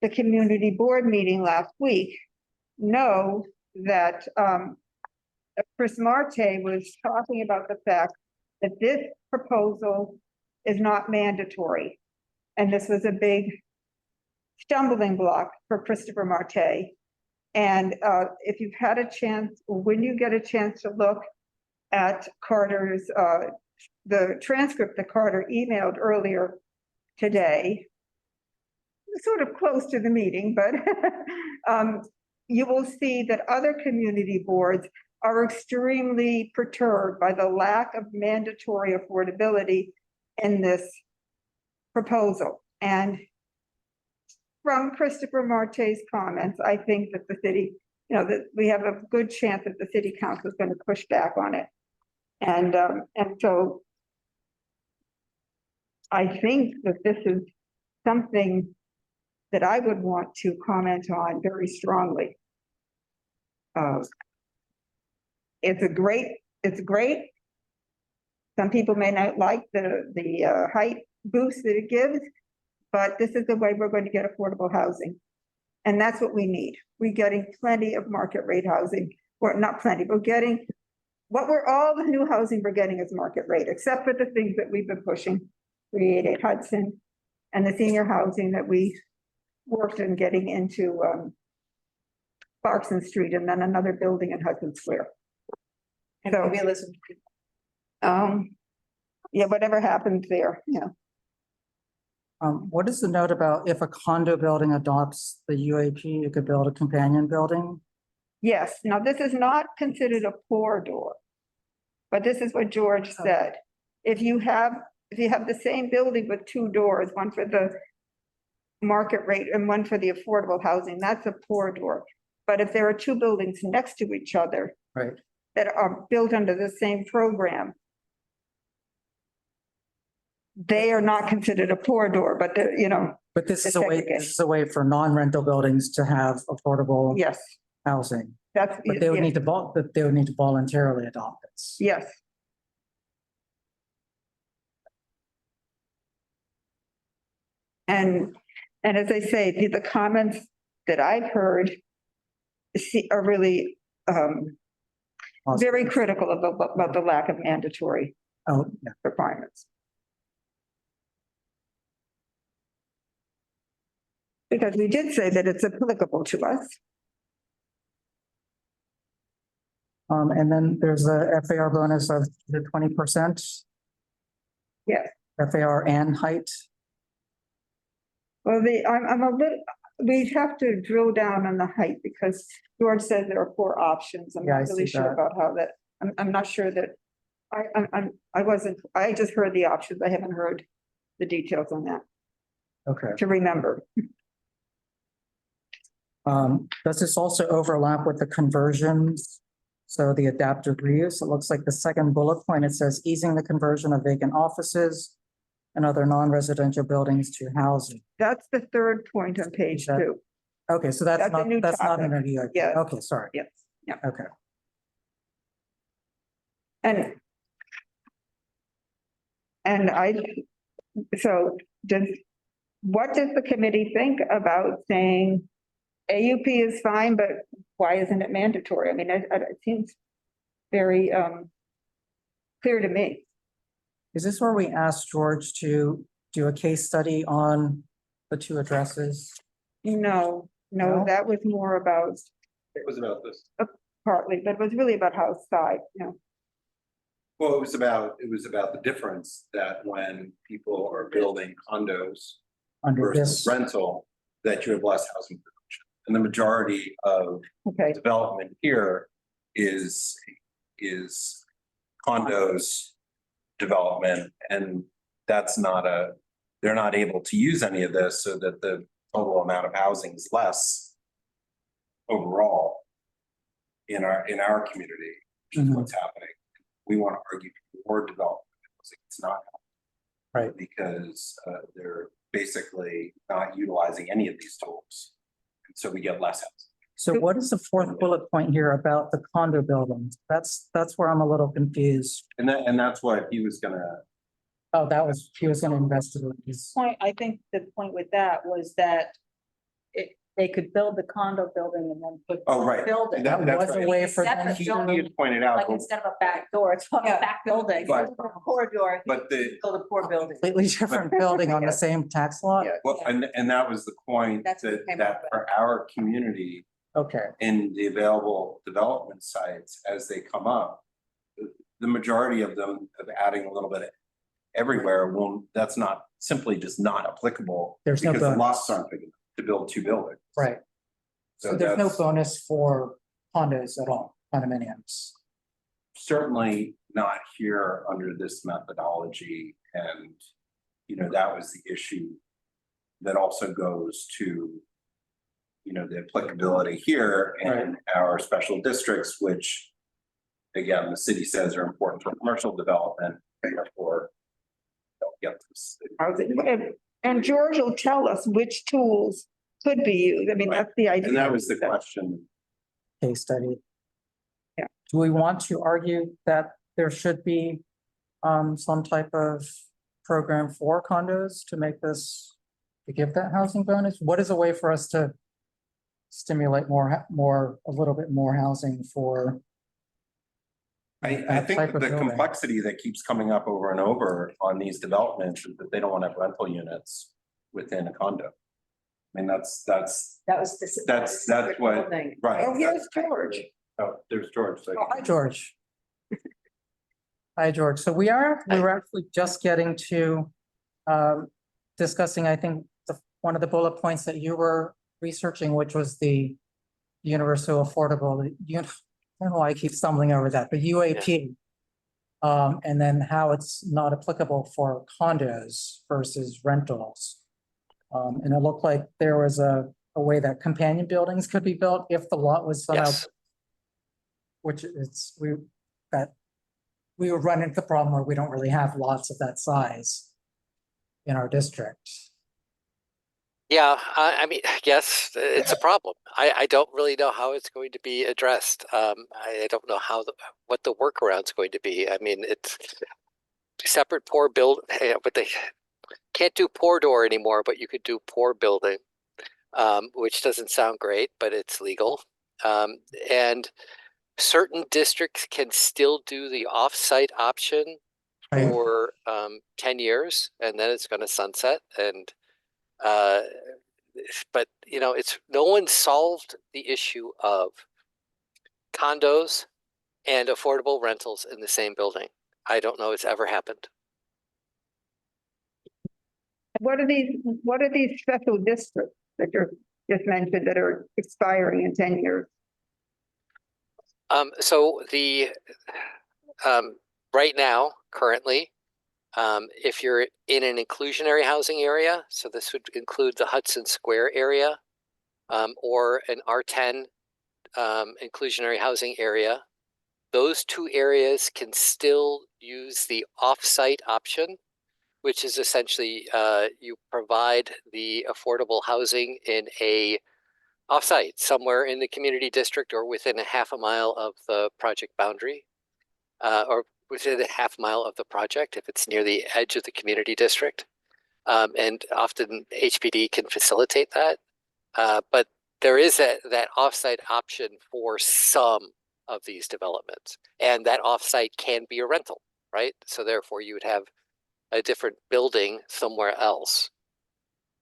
the community board meeting last week know that Chris Marte was talking about the fact that this proposal is not mandatory. And this was a big stumbling block for Christopher Marte. And if you've had a chance, or when you get a chance to look at Carter's, the transcript that Carter emailed earlier today, sort of close to the meeting, but you will see that other community boards are extremely perturbed by the lack of mandatory affordability in this proposal. And from Christopher Marte's comments, I think that the city, that we have a good chance that the city council is going to push back on it. And so I think that this is something that I would want to comment on very strongly. It's great. Some people may not like the height boost that it gives, but this is the way we're going to get affordable housing. And that's what we need. We're getting plenty of market rate housing. Well, not plenty, we're getting all the new housing we're getting is market rate, except for the things that we've been pushing, 388 Hudson and the senior housing that we worked in getting into Clarkson Street and then another building in Hudson Square. And So, maybe listen. yeah, whatever happens there, What is the note about if a condo building adopts the UAP, you could build a companion building? Yes, now this is not considered a corridor. But this is what George said. If you have the same building with two doors, one for the market rate and one for the affordable housing, that's a corridor. But if there are two buildings next to each other. Right. That are built under the same program. They are not considered a corridor, but But this is a way for non-rental buildings to have affordable yes, housing. that's. But they would need to voluntarily adopt this. Yes. And as I say, the comments that I've heard are really very critical about the lack of mandatory requirements. Because we did say that it's applicable to us. And then there's a FAR bonus of the 20%. Yes. FAR and height. Well, we'd have to drill down on the height because George said there are 4 options. I'm not really sure about how that, I'm not sure that, I just heard the options. I haven't heard the details on that. Okay. To remember. Does this also overlap with the conversions? So the adaptive reuse, it looks like the second bullet point, it says easing the conversion of vacant offices and other non-residential buildings to housing. That's the third point on page 2. Okay, so that's not in our UIP. Yeah. Okay, sorry. Yes, yeah. Okay. What does the committee think about saying AUP is fine, but why isn't it mandatory? I mean, it seems very clear to me. Is this where we asked George to do a case study on the 2 addresses? No, that was more about. It was about this. Partly, but it was really about house size, Well, it was about the difference that when people are building condos Under versus this, rental, that you have less housing production. And the majority of development here is condos development, and they're not able to use any of this, so that the total amount of housing is less overall in our community, which is what's happening. We want to argue for development. It's not right, because they're basically not utilizing any of these tools, and so we get less housing. So what is the 4th bullet point here about the condo buildings? That's where I'm a little confused. And that's what he was gonna. Oh, he was gonna investigate this. I think the point with that was that they could build the condo building and then put. Oh, right. Building. That's was a right. way for them Separate He building, had pointed out, like instead of a back door, it's a back building, But- corridor, but build a poor building. Completely different building on the same tax lot? Yeah. well, and that was the point That's what came that up with. for our community Okay, in the available development sites as they come up, the majority of them of adding a little bit everywhere that's not simply just not applicable. There's no because the bonus. lots aren't big enough to build 2 buildings. right. So there's no bonus for condos at all. condominiums. Certainly not here under this methodology, and, you know, that was the issue that also goes to, you know, the applicability here and our special districts, which, again, the city says are important for commercial development, and therefore don't get this. And George will tell us which tools could be used. I mean, that's the idea. And that was the question. Case study. Yeah. Do we want to argue that there should be some type of program for condos to make this, to give that housing bonus? What is a way for us to stimulate a little bit more housing for? I that think type that of the building? complexity that keeps coming up over and over on these developments is that they don't want to have rental units within a condo. I mean, that's That was the. That's what, thing. right. Oh, here's George. Oh, there's George. So- Oh, hi, George. Hi, George. So we were actually just getting to discussing, I think, one of the bullet points that you were researching, which was the universal affordable, I don't know why I keep stumbling over that, the UAP. And then how it's not applicable for condos versus rentals. And it looked like there was a way that companion buildings could be built if the lot was somehow. Which we would run into the problem where we don't really have lots of that size in our district. Yeah, I mean, yes, it's a problem. I don't really know how it's going to be addressed. I don't know what the workaround's going to be. I mean, it's separate poor build, but they can't do poor door anymore, but you could do poor building, which doesn't sound great, but it's legal. And certain districts can still do the off-site option for 10 years, and then it's going to sunset. And but you know, no one solved the issue of condos and affordable rentals in the same building. I don't know it's ever happened. What are these special districts that you just mentioned that are expiring in 10 years? So the right now, currently, if you're in an inclusionary housing area, so this would include the Hudson Square area, or an R10 inclusionary housing area, those two areas can still use the off-site option, which is essentially you provide the affordable housing in a off-site somewhere in the community district or within a half a mile of the project boundary, or within a half mile of the project if it's near the edge of the community district. And often HPD can facilitate that. But there is that offsite option for some of these developments. And that offsite can be a rental, right? So therefore you would have a different building somewhere else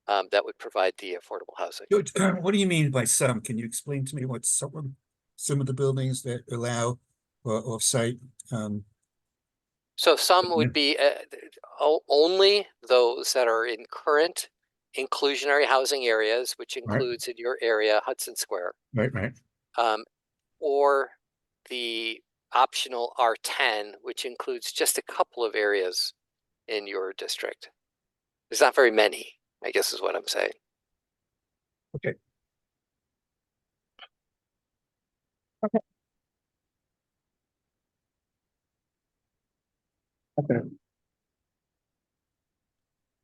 that would provide the affordable housing. George, what do you mean by some? Can you explain to me what some of the buildings that allow off-site? So some would be only those that are in current inclusionary housing areas, which includes in your area Hudson Square. Right. Or the optional R10, which includes just a couple of areas in your district. There's not very many, I guess is what I'm saying. Okay. Okay.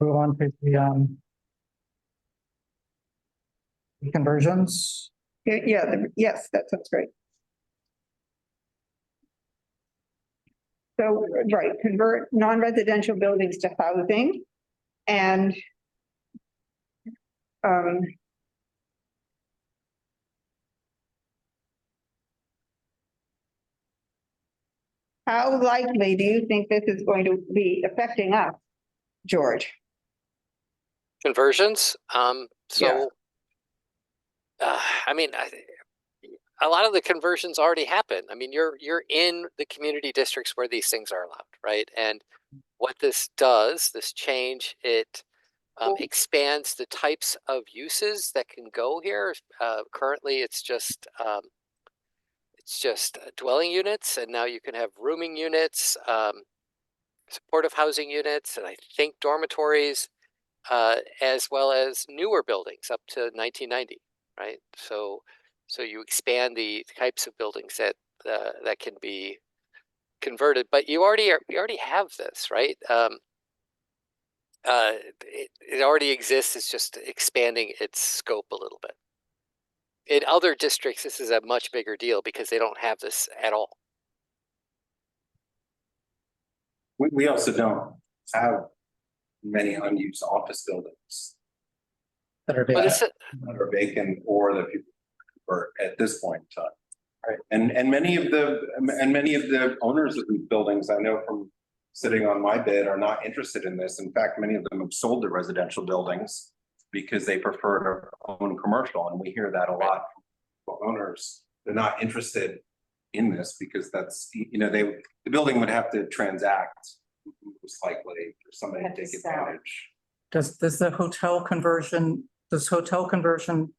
Move on to the conversions. Yes, that sounds great. So, right, convert non-residential buildings to housing and how likely do you think this is going to be affecting us, George? Conversions. I mean, a lot of the conversions already happen. I mean, you're in the community districts where these things are allowed, right? And what this does, this change, it expands the types of uses that can go here. Currently, it's just it's just dwelling units, and now you can have rooming units, supportive housing units, and I think dormitories, as well as newer buildings up to 1990, right? So you expand the types of buildings that that can be converted, but you already have this, right? It already exists. It's just expanding its scope a little bit. In other districts, this is a much bigger deal because they don't have this at all. We also don't have many unused office buildings That are But big. it's that are vacant or that people convert at this point in time. Right. And many of the owners of these buildings, I know from sitting on my bid, are not interested in this. In fact, many of them have sold their residential buildings because they prefer to own commercial, and we hear that a lot from owners. They're not interested in this because that's, you know, the building would have to transact most likely for somebody to Have to take sell. advantage. Does the hotel conversion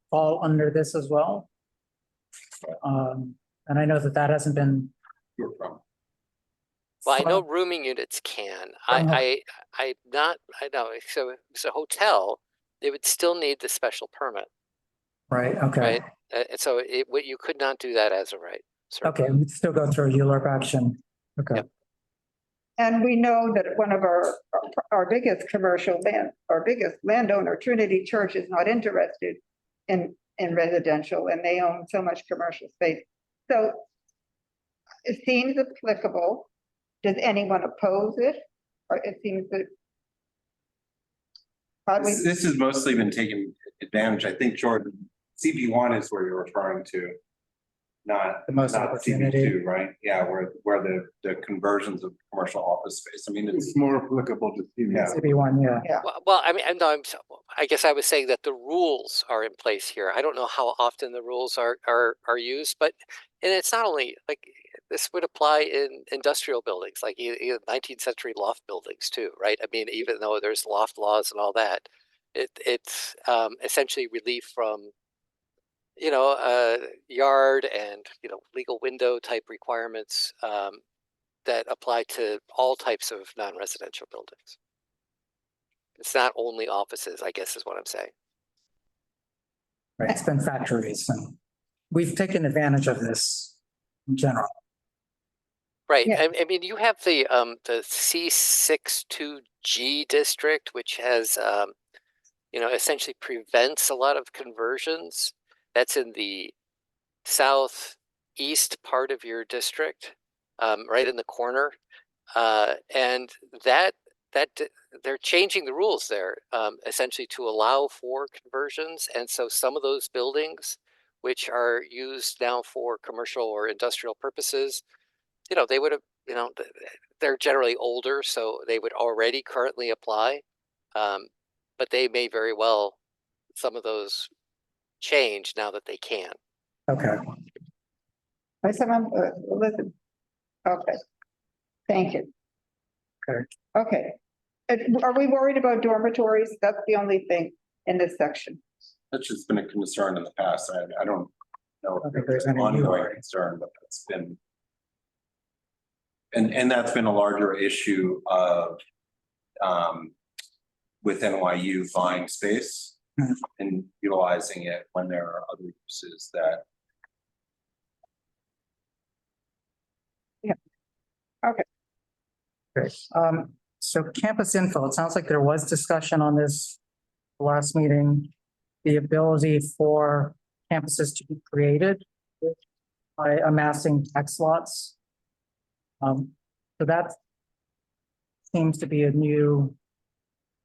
fall under this as well? And I know that hasn't been. You're from. Well, I know rooming units can. I know. So if it's a hotel, they would still need the special permit, Right, okay. right? And so you could not do that as a right. Okay, we'd still go through a ULURP action. Okay. Yep. And we know that one of our biggest our biggest landowner, Trinity Church, is not interested in residential, and they own so much commercial space. So it seems applicable. Does anyone oppose it? Or it seems that. This has mostly been taken advantage. I think, Jordan, CB1 is where you're referring to, not The most not opportunity. CB2, right? Yeah, where the conversions of commercial office space. I mean, It's more applicable to TV. Yeah. CB1, yeah. Well, I mean, I guess I was saying that the rules are in place here. I don't know how often the rules are used, but and it's not only like this would apply in industrial buildings, like 19th century loft buildings too, right? I mean, even though there's loft laws and all that, it's essentially relief from yard and legal window type requirements that apply to all types of non-residential buildings. It's not only offices, I guess is what I'm saying. Right, it's been factories, and we've taken advantage of this in general. Right. Yeah. I mean, you have the C62G district, which has essentially prevents a lot of conversions. That's in the southeast part of your district, right in the corner, and that they're changing the rules there, essentially to allow for conversions. And so some of those buildings, which are used now for commercial or industrial purposes, they would have, they're generally older, so they would already currently apply. But they may very well, some of those change now that they can. Okay. Listen. Okay. Thank you. Okay. Okay. Are we worried about dormitories? That's the only thing in this section. that's just been a concern in the past. I don't know I if think there's there's an any new ongoing one. concern, but that's been. And that's been a larger issue of with NYU buying space Mhm. and utilizing it when there are other uses that. Great. So campus info, it sounds like there was discussion on this last meeting, the ability for campuses to be created by amassing tax lots. So that seems to be a new,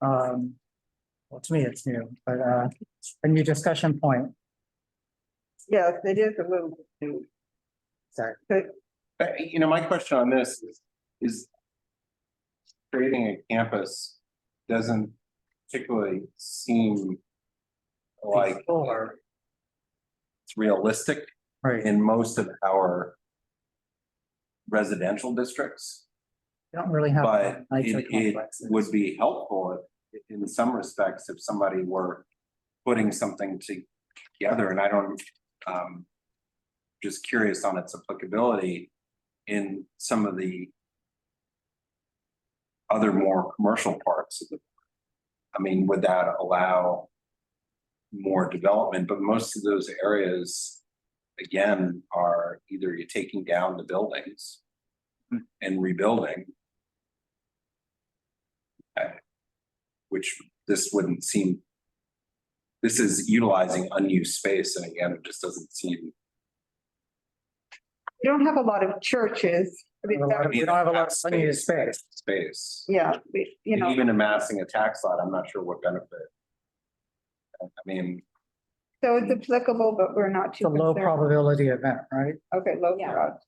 well, to me, it's new, but a new discussion point. Yes, it is a little bit new. Sorry. My question on this is creating a campus doesn't particularly seem like Or, it's realistic right, in most of our residential districts. you don't really have. But nicer it complexes. would be helpful in some respects if somebody were putting something together, and I don't, just curious on its applicability in some of the other more commercial parts of the. I mean, would that allow more development? But most of those areas, again, are either you're taking down the buildings and rebuilding, which this wouldn't seem. This is utilizing unused space, and again, it just doesn't seem. We don't have a lot of churches. I mean, We don't have a lot of unused space. Space. yeah, you And know, even amassing a tax lot, I'm not sure what benefit. I mean, so it's applicable, but we're not It's too a low concerned. probability event, right? Okay, low Yeah. prob.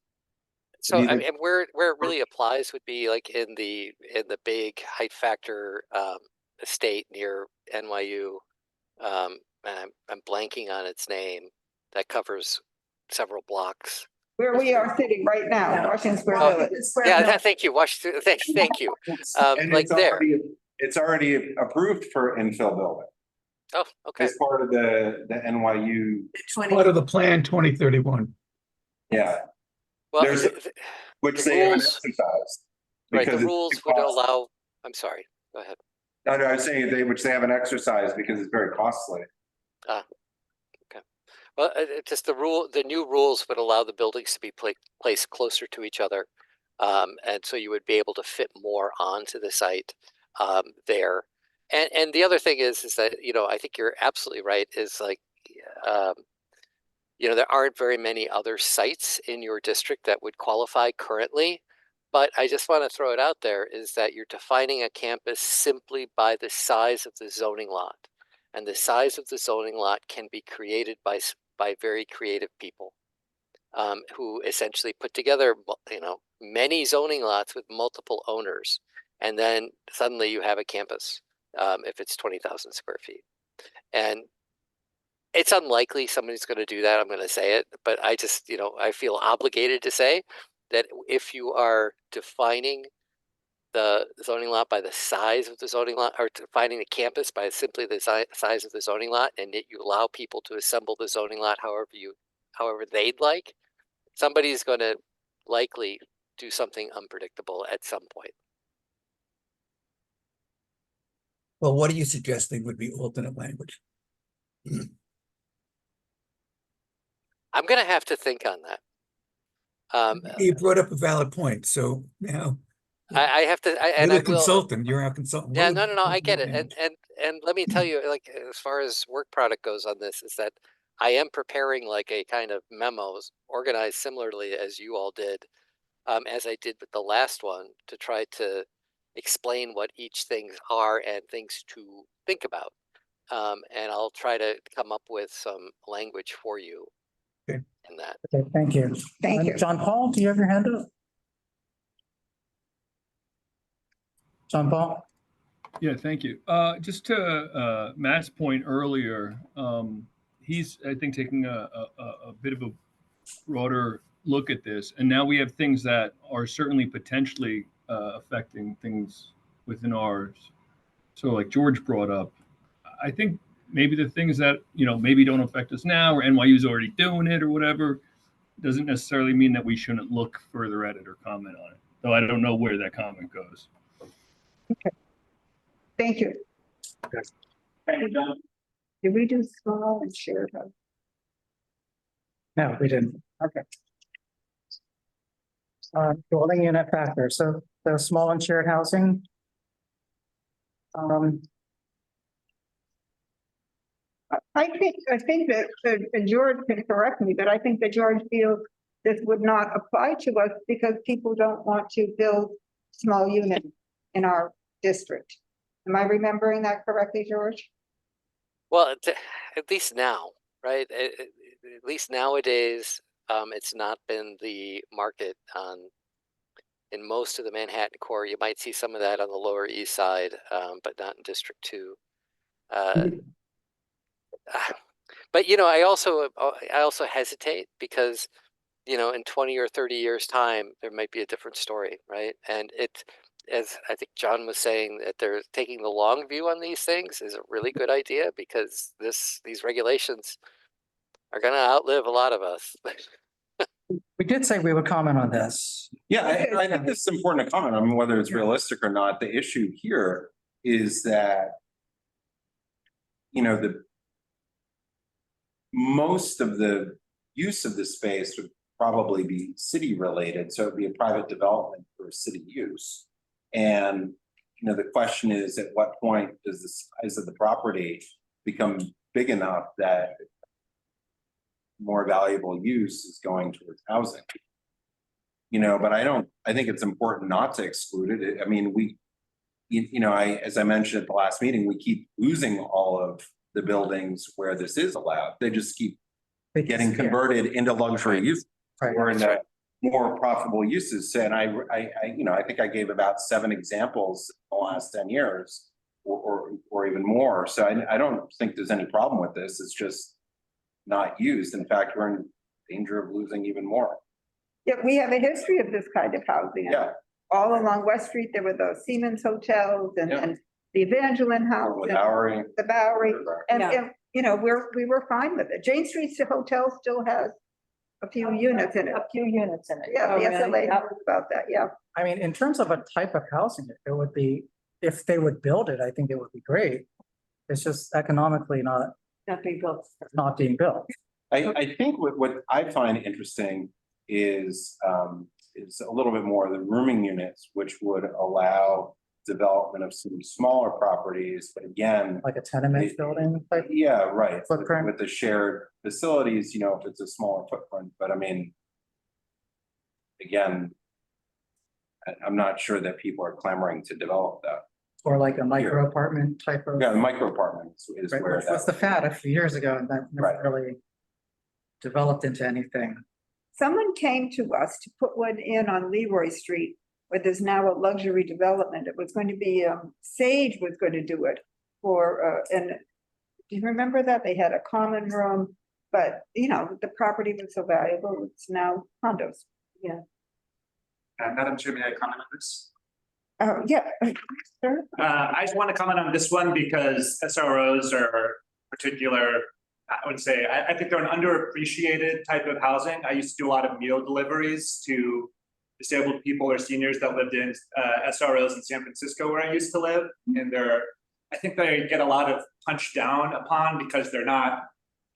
So I Neither- mean, where it really applies would be like in the big height factor estate near NYU. And I'm blanking on its name. That covers several blocks. Where we are sitting right now, Washington Square Oh, Village. Yeah, thank you, Washington. Thank you. and Like there. it's already approved for infill building Oh, okay. as part of the NYU. Part of the plan 2031. Yeah, Well, there's which they haven't rules- exercised. right, the because it's rules too would costly. allow. I'm sorry. Go ahead. No, I was saying which they haven't exercised because it's very costly. Well, just the new rules would allow the buildings to be placed closer to each other. And so you would be able to fit more onto the site there. And the other thing is that, I think you're absolutely right, is like, there aren't very many other sites in your district that would qualify currently. But I just want to throw it out there is that you're defining a campus simply by the size of the zoning lot. And the size of the zoning lot can be created by very creative people who essentially put together, many zoning lots with multiple owners. And then suddenly you have a campus if it's 20,000 square feet. And it's unlikely somebody's going to do that. I'm going to say it, but I just, I feel obligated to say that if you are defining the zoning lot by the size of the zoning lot, or defining the campus by simply the size of the zoning lot, and that you allow people to assemble the zoning lot however they'd like, somebody's going to likely do something unpredictable at some point. Well, what are you suggesting would be alternate language? I'm going to have to think on that. You brought up a valid point, so now. I have to, You're the consultant, you're our consultant. Yeah, no, I get it. And let me tell you, like, as far as work product goes on this, is that I am preparing like a kind of memos organized similarly as you all did, as I did with the last one, to try to explain what each things are and things to think about. And I'll try to come up with some language for you in that. Okay, thank you. Thank you. John Paul, do you have your hand up? John Paul? Yeah, thank you. Just to Matt's point earlier, he's, I think, taking a bit of a broader look at this. And now we have things that are certainly potentially affecting things within ours. So like George brought up, I think maybe the things that, maybe don't affect us now, or NYU's already doing it or whatever, doesn't necessarily mean that we shouldn't look further at it or comment on it. Though I don't know where that comment goes. Okay. Thank you. Thank you, John. Did we do small and shared house? No, we didn't. Okay. Dwelling unit factor. So the small and shared housing. I think that, and George can correct me, but I think that George feels this would not apply to us because people don't want to build small units in our district. Am I remembering that correctly, George? Well, at least now, right? At least nowadays, it's not been the market in most of the Manhattan core. You might see some of that on the Lower East Side, but not in District 2. But I also hesitate because in 20 or 30 years time there might be a different story, right? And as I think John was saying, that they're taking the long view on these things is a really good idea, because these regulations are going to outlive a lot of us. We did say we would comment on this. Yeah, I think it's important to comment on whether it's realistic or not. The issue here is that, you know, most of the use of the space would probably be city related, so it'd be a private development for city use. And, you know, the question is, at what point does the size of the property become big enough that more valuable use is going towards housing? You know, but I think it's important not to exclude it. I mean, as I mentioned at the last meeting, we keep losing all of the buildings where this is allowed. They just keep getting converted into luxury use or into more profitable uses. And I think I gave about 7 examples in the last 10 years or even more. So I don't think there's any problem with this. It's just not used. In fact, we're in danger of losing even more. Yeah, we have a history of this kind of housing. Yeah. All along West Street, there were those Siemens hotels and the Evangeline House. The Bowery. The Bowery, and, Yeah. you know, we were fine with it. Jane Street Hotel still has a few units in it. A few units in it. Yeah, Oh, the really? SLA knows about that, yeah. I mean, in terms of a type of housing, it would be, if they would build it, I think it would be great. It's just economically not Not being built. being built. I think what I find interesting is a little bit more of the rooming units, which would allow development of some smaller properties, but again. Like a tenement building type. Yeah, right. Footprint. With the shared facilities, you know, if it's a smaller footprint, but I mean. Again. I'm not sure that people are clamoring to develop that. Or like a micro apartment type of. Yeah, the micro apartments is Right, where which was the fad a few years ago, and that never really developed into anything. Someone came to us to put one in on Leroy Street, where there's now a luxury development. It was going to be, Sage was going to do it for, and do you remember that? They had a common room, but, you know, the property was so valuable, it's now condos. Yeah. Madam Chair, may I comment on this? Yeah, sure. I just want to comment on this one because SROs are particular, I would say, I think they're an underappreciated type of housing. I used to do a lot of meal deliveries to disabled people or seniors that lived in SROs in San Francisco where I used to live. And I think they get a lot of punched down upon because they're not,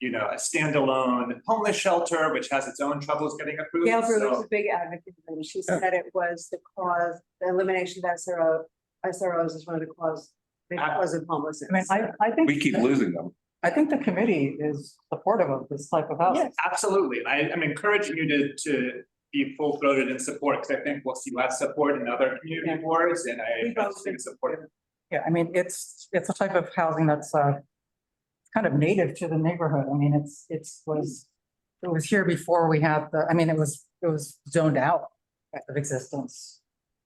you know, a standalone homeless shelter, which has its own troubles getting approved. Gail Brewer was So- a big advocate, and she said it was the elimination of SROs is one of the big cause of homelessness. I mean, I think. We keep losing them. I think the committee is supportive of this type of housing. Yes, absolutely. And I'm encouraging you to be full throated in support, because I think we'll see less support in other community boards, and I just think it's important. Yeah, I mean, it's a type of housing that's kind of native to the neighborhood. I mean, it was here before we had it was zoned out of existence.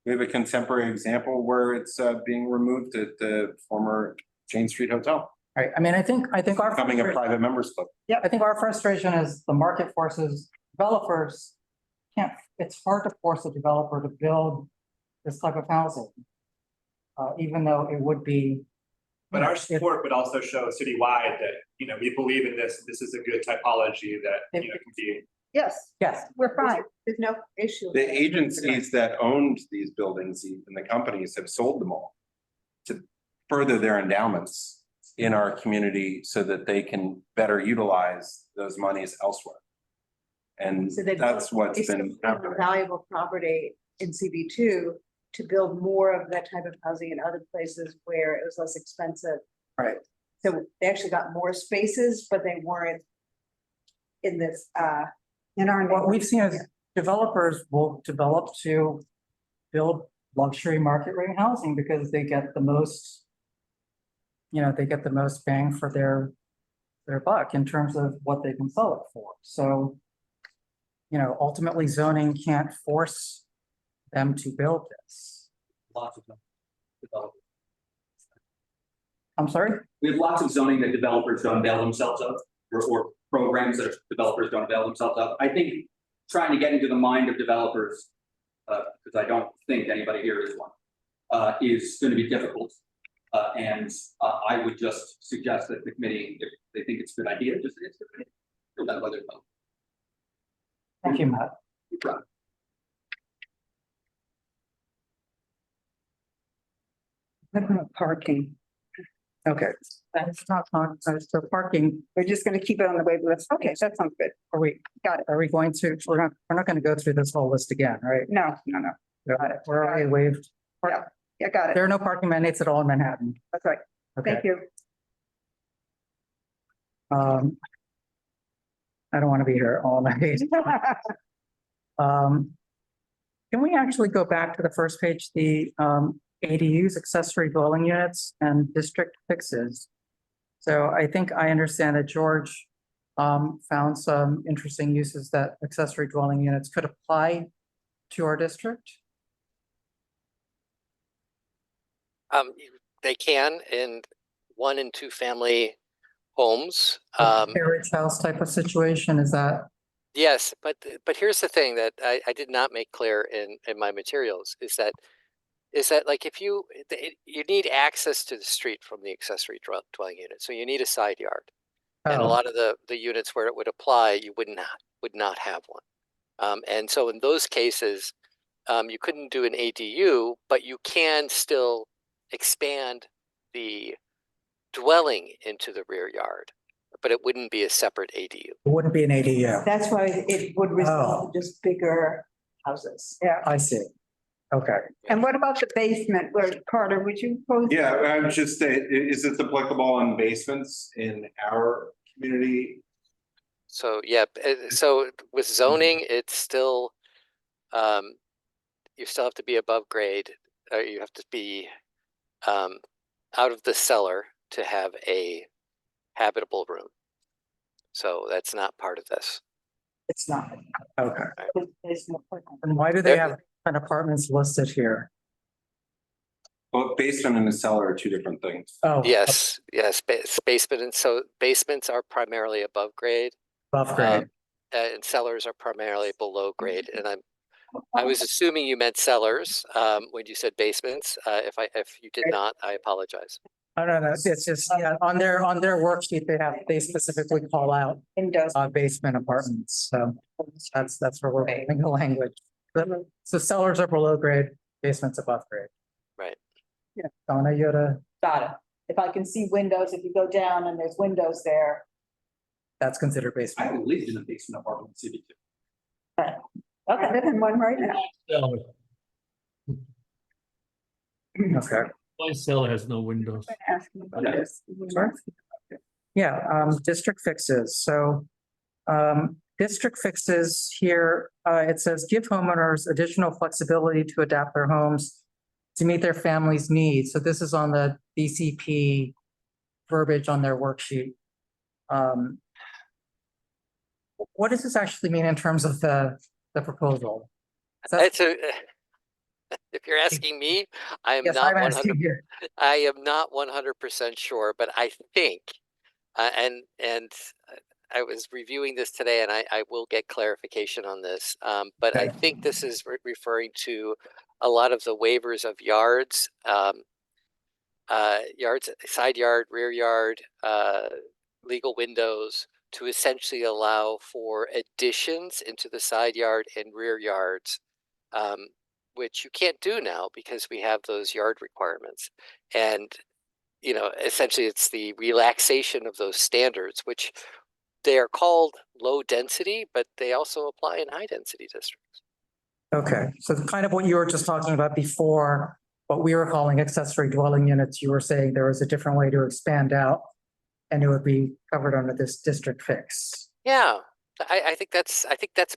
We have a contemporary example where it's being removed at the former Jane Street Hotel. Right. I mean, I think our Becoming a private members club. Yeah, I think our frustration is the market forces developers can't. It's hard to force a developer to build this type of housing, even though it would be. But our support would also show citywide that, you know, we believe in this. This is a good typology that, you know, can be. Yes, we're fine. There's no issue. The agencies that owned these buildings, even the companies, have sold them all to further their endowments in our community so that they can better utilize those monies elsewhere. And So they that's what's been happening. Valuable property in CB2 to build more of that type of housing in other places where it was less expensive. Right. So they actually got more spaces, but they weren't in this, What we've seen is developers will develop to build luxury market rate housing because they get the most. You know, they get the most bang for their buck in terms of what they can sell it for. So, you know, ultimately zoning can't force them to build this. Lots of them. Developers. I'm sorry? We have lots of zoning that developers don't avail themselves of, or programs that developers don't avail themselves of. I think trying to get into the mind of developers, because I don't think anybody here is one, is going to be difficult. And I would just suggest that the committee, if they think it's a good idea, just it's a good idea. Thank you, Matt. What about parking? Okay, That's not, so parking, we're just gonna keep it on the wait list. Okay, that sounds good. are we, Got it. are we going to, we're not gonna go through this whole list again, right? No. Got it. We're already waived. Yeah, got it. There are no parking mandates at all in Manhattan. That's right. Okay. Thank you. I don't want to be here all night. Can we actually go back to the first page, the ADUs, accessory dwelling units and district fixes? So I think I understand that George found some interesting uses that accessory dwelling units could apply to our district. They can in 1 and 2 family homes. Carriage house type of situation, is that? Yes, but here's the thing that I did not make clear in my materials is that like if you need access to the street from the accessory dwelling unit, so you need a side yard, and a lot of the units where it would apply, you would not have one, and so in those cases, you couldn't do an ADU, but you can still expand the dwelling into the rear yard, but it wouldn't be a separate ADU. It wouldn't be an ADU. That's why it would result in just bigger houses. Yeah. I see. Okay. And what about the basement? Where, Carter, would you pose? Yeah, I would just say, is this applicable on basements in our community? So yeah, so with zoning, it's still, you still have to be above grade, or you have to be out of the cellar to have a habitable room. So that's not part of this. It's not. Okay. There's no parking. And why do they have an apartments listed here? Well, basement and a cellar are two different things. Oh. Yes, basement, and so basements are primarily above grade. Above grade. And cellars are primarily below grade. And I was assuming you meant cellars when you said basements. If you did not, I apologize. No. It's just, yeah, on their worksheet, they specifically call out basement apartments. So that's where we're getting the language. So cellars are below grade, basements above grade. Right. Yeah. Donna, you had a. Got it. If I can see windows, if you go down and there's windows there. That's considered I basement. haven't lived in a basement apartment in CB2. Okay, I live in one right now. Okay. My cellar has no windows. Asking about this. Sorry? Yeah, district fixes. So district fixes here, it says give homeowners additional flexibility to adapt their homes to meet their family's needs. So this is on the BCP verbiage on their worksheet. What does this actually mean in terms of the proposal? If you're asking me, I am Yes, not I'm 100. asking you. I am not 100% sure, but I think, and I was reviewing this today, and I will get clarification on this. But I think this is referring to a lot of the waivers of yards, side yard, rear yard, legal windows, to essentially allow for additions into the side yard and rear yards, which you can't do now because we have those yard requirements. And, you know, essentially it's the relaxation of those standards, which they are called low density, but they also apply in high density districts. Okay, so kind of what you were just talking about before, what we were calling accessory dwelling units, you were saying there was a different way to expand out and it would be covered under this district fix. Yeah, I think that's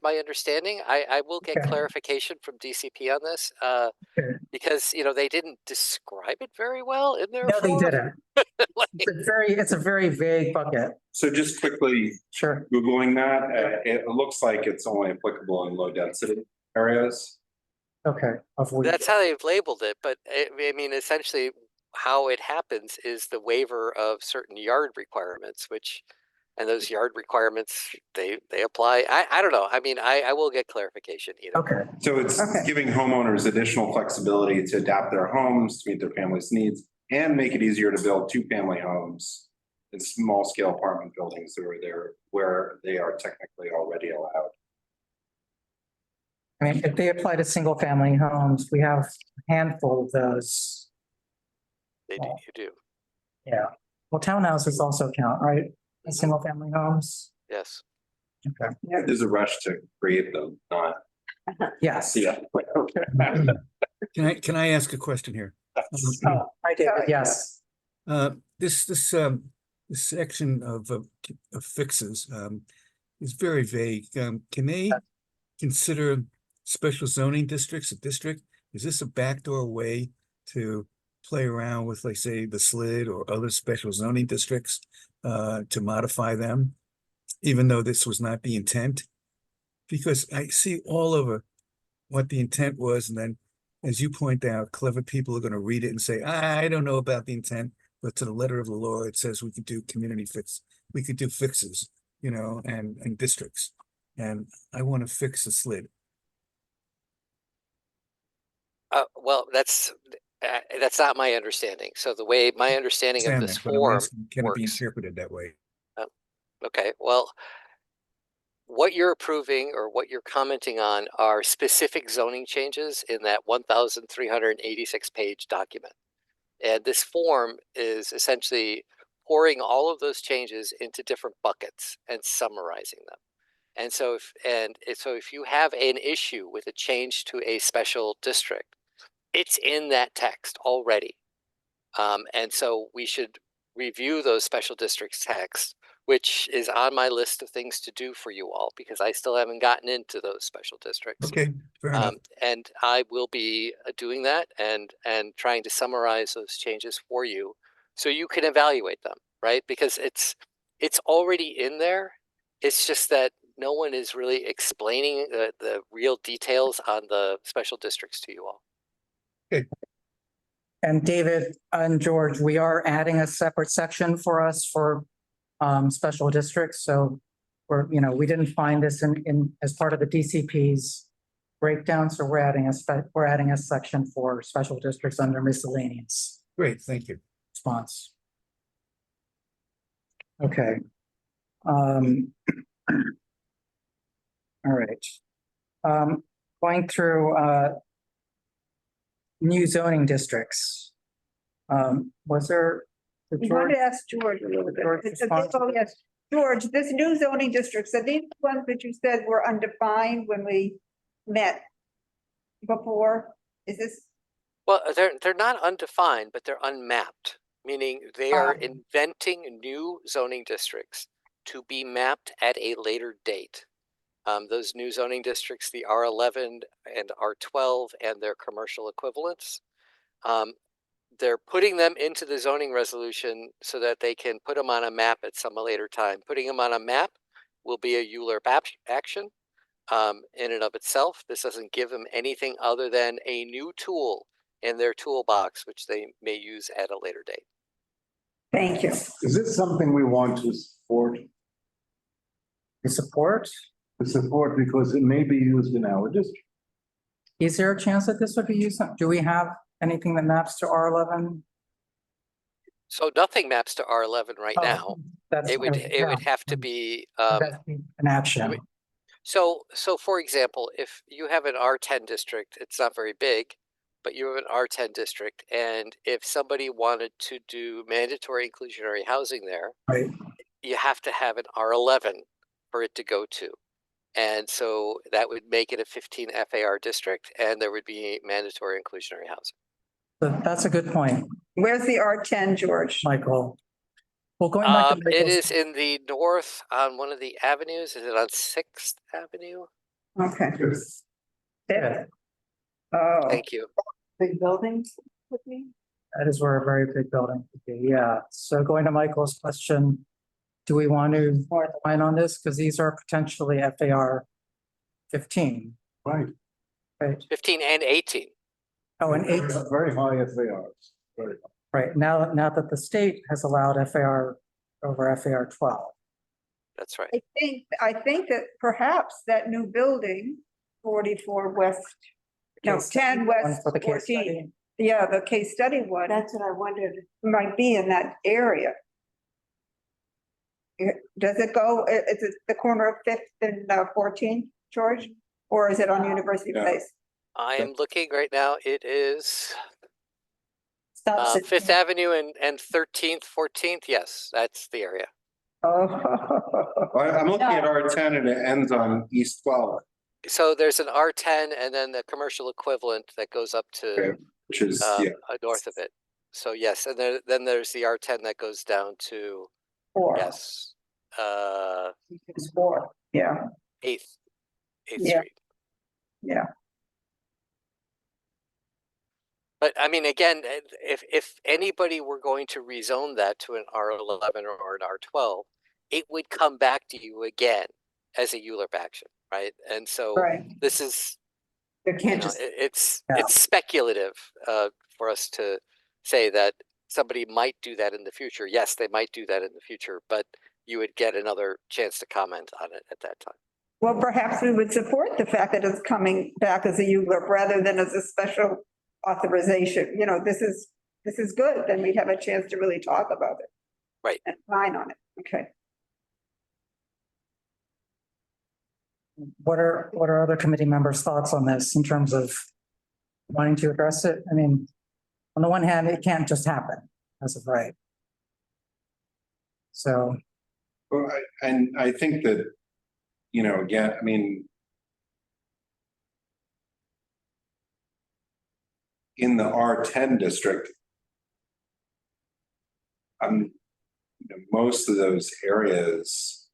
my understanding. I will get Okay. clarification from DCP on this, Okay. because, you know, they didn't describe it very well in their No, they form. didn't. Like, It's a very vague bucket. So just quickly Sure. Googling that, it looks like it's only applicable in low density areas. Okay. that's how they've labeled it, but I mean, essentially how it happens is the waiver of certain yard requirements, and those yard requirements, they apply. I don't know. I mean, I will get clarification either. Okay. So it's giving homeowners additional flexibility to adapt their homes to meet their family's needs and make it easier to build 2-family homes in small scale apartment buildings where they are technically already allowed. I mean, if they apply to single family homes, we have a handful of those. They do, you do, Yeah. Well, townhouses also count, right? As single family homes. yes. Okay. There's a rush to create them, not. Yes. Yeah. Can I ask a question here? Oh, I did, yes. This section of fixes, is very vague. Can they consider special zoning districts a district? Is this a backdoor way to play around with, like, say, the SLID or other special zoning districts, to modify them, even though this was not the intent? Because I see all over what the intent was, and then, as you point out, clever people are going to read it and say, I don't know about the intent, but to the letter of the law, it says we could do community fix, we could do fixes, and districts. And I want to fix the SLID. Well, that's not my understanding. So the way my understanding of this form Can it be works. interpreted that way? Okay, well, what you're approving or what you're commenting on are specific zoning changes in that 1,386 page document. And this form is essentially pouring all of those changes into different buckets and summarizing them. And so if you have an issue with a change to a special district, it's in that text already. And so we should review those special districts text, which is on my list of things to do for you all, because I still haven't gotten into those special districts. Okay, fair enough. And I will be doing that and trying to summarize those changes for you so you can evaluate them, right? Because it's already in there. It's just that no one is really explaining the real details on the special districts to you all. Okay. And David and George, we are adding a separate section for us for special districts. So we didn't find this in as part of the DCP's breakdown. So we're adding a section for special districts under miscellaneous. Great, thank you. Response. Okay. All right. Going through new zoning districts. Was there? We want to ask George a little bit. Yes, George, this new zoning districts, are these ones that you said were undefined when we met before? Is this? Well, they're not undefined, but they're unmapped, meaning they are inventing new zoning districts to be mapped at a later date. Those new zoning districts, the R11 and R12 and their commercial equivalents, they're putting them into the zoning resolution so that they can put them on a map at some later time. Putting them on a map will be a ULURP action in and of itself. This doesn't give them anything other than a new tool in their toolbox, which they may use at a later date. Thank you. Is this something we want to support? To support? To support because it may be used in our district. Is there a chance that this would be used? Do we have anything that maps to R11? So nothing maps to R11 right now. It would have to be an action. So for example, if you have an R10 district, it's not very big, but you have an R10 district, and if somebody wanted to do mandatory inclusionary housing there, right, you have to have an R11 for it to go to. And so that would make it a 15 FAR district, and there would be mandatory inclusionary housing. That's a good point. Where's the R10, George? Michael. Well, going back to it is in the north on one of the avenues. Is it on 6th Avenue? Okay. Yeah. Oh. Thank you. Big buildings with me? That is where a very big building could be. Yeah. So going to Michael's question, do we want to line on this? Because these are potentially FAR 15. Right. Right. 15 and 18. Oh, and 8. Very high FARs. Very high. Right. Now that the state has allowed FAR over FAR 12. That's right. I think that perhaps that new building, 44 West, no, 10 West 14. Yeah, the case study one. That's what I wondered. Might be in that area. Does it go, is it the corner of 5th and 14, George? Or is it on University Yeah. Place? I am looking right now. It is Stops at- Fifth Avenue and 13th, 14th. Yes, that's the area. Oh. I'm looking at R10 and it ends on East 12, So there's an R10 and then the commercial equivalent that goes up to okay, which is, north of it. So yes, and then there's the R10 that goes down to 4. yes, It's 4, yeah, 8th Yeah. Street. yeah. But I mean, again, if anybody were going to rezone that to an R11 or an R12, it would come back to you again as a ULURP action, right? And so Right. this is, You you can't know, just, it's Yeah. speculative for us to say that somebody might do that in the future. Yes, they might do that in the future, but you would get another chance to comment on it at that time. Well, perhaps we would support the fact that it's coming back as a ULURP rather than as a special authorization. You know, this is good, then we'd have a chance to really talk about it. Right. And sign on it, okay. What are other committee members' thoughts on this in terms of wanting to address it? I mean, on the one hand, it can't just happen as of right. So, well, I think that, you know, again, I mean, in the R10 district, you know, most of those areas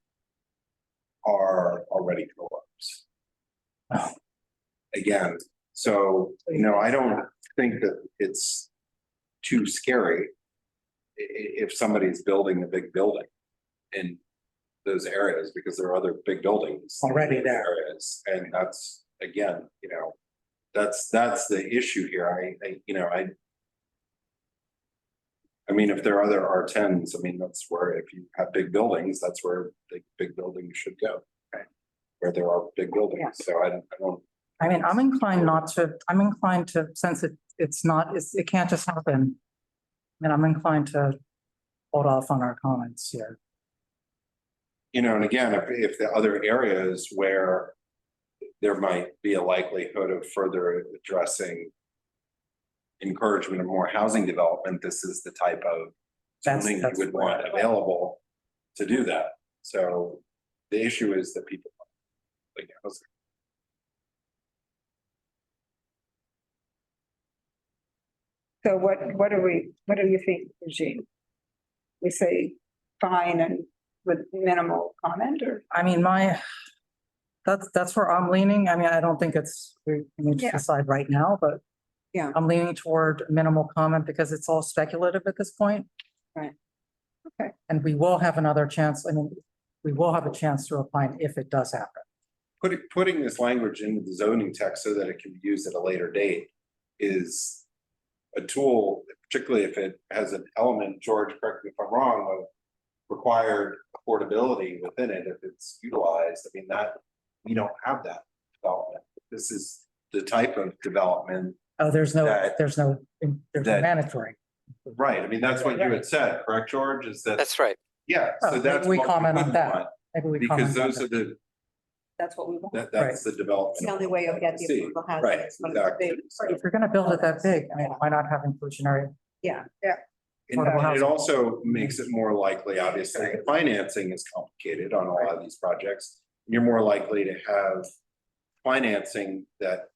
are already co-ops. Oh. Again, so, you know, I don't think that it's too scary if somebody's building a big building in those areas, because there are other big buildings Already in there. areas, and that's, again, you know, that's the issue here. I mean, if there are other R10s, I mean, that's where, if you have big buildings, that's where the big buildings should go, right? Where there are big buildings, so I don't. I mean, I'm inclined to, since it can't just happen. And I'm inclined to hold off on our comments here. You know, and again, if the other areas where there might be a likelihood of further addressing encouragement of more housing development, this is the type of zoning you would want available to do that. So the issue is that people like housing. So what do you think, Regine? We say fine and with minimal comment, or? I mean, that's where I'm leaning. I mean, I don't think we need to Yeah. decide right now, but Yeah. I'm leaning toward minimal comment because it's all speculative at this point. Right. Okay. And we will have another chance. I mean, we will have a chance to opine if it does happen. Putting this language into the zoning text so that it can be used at a later date is a tool, particularly if it has an element, George, correct me if I'm wrong, of required affordability within it, if it's utilized. I mean, that, we don't have that development. This is the type of development. Oh, there's no that- mandatory. Right, I mean, that's what you had said, correct, George, is that? That's right. Yeah, Oh, so maybe that's. we what comment on would that. want, Maybe we because comment on those are that. that's what we want. that's the development. It's the only way you'll get the See, affordable housing. right, It's one of the exactly. big- If you're gonna build it that big, I mean, why not have inclusionary? Yeah. And affordable it housing. also makes it more likely, obviously, financing is complicated on a lot of these projects. You're more likely to have financing that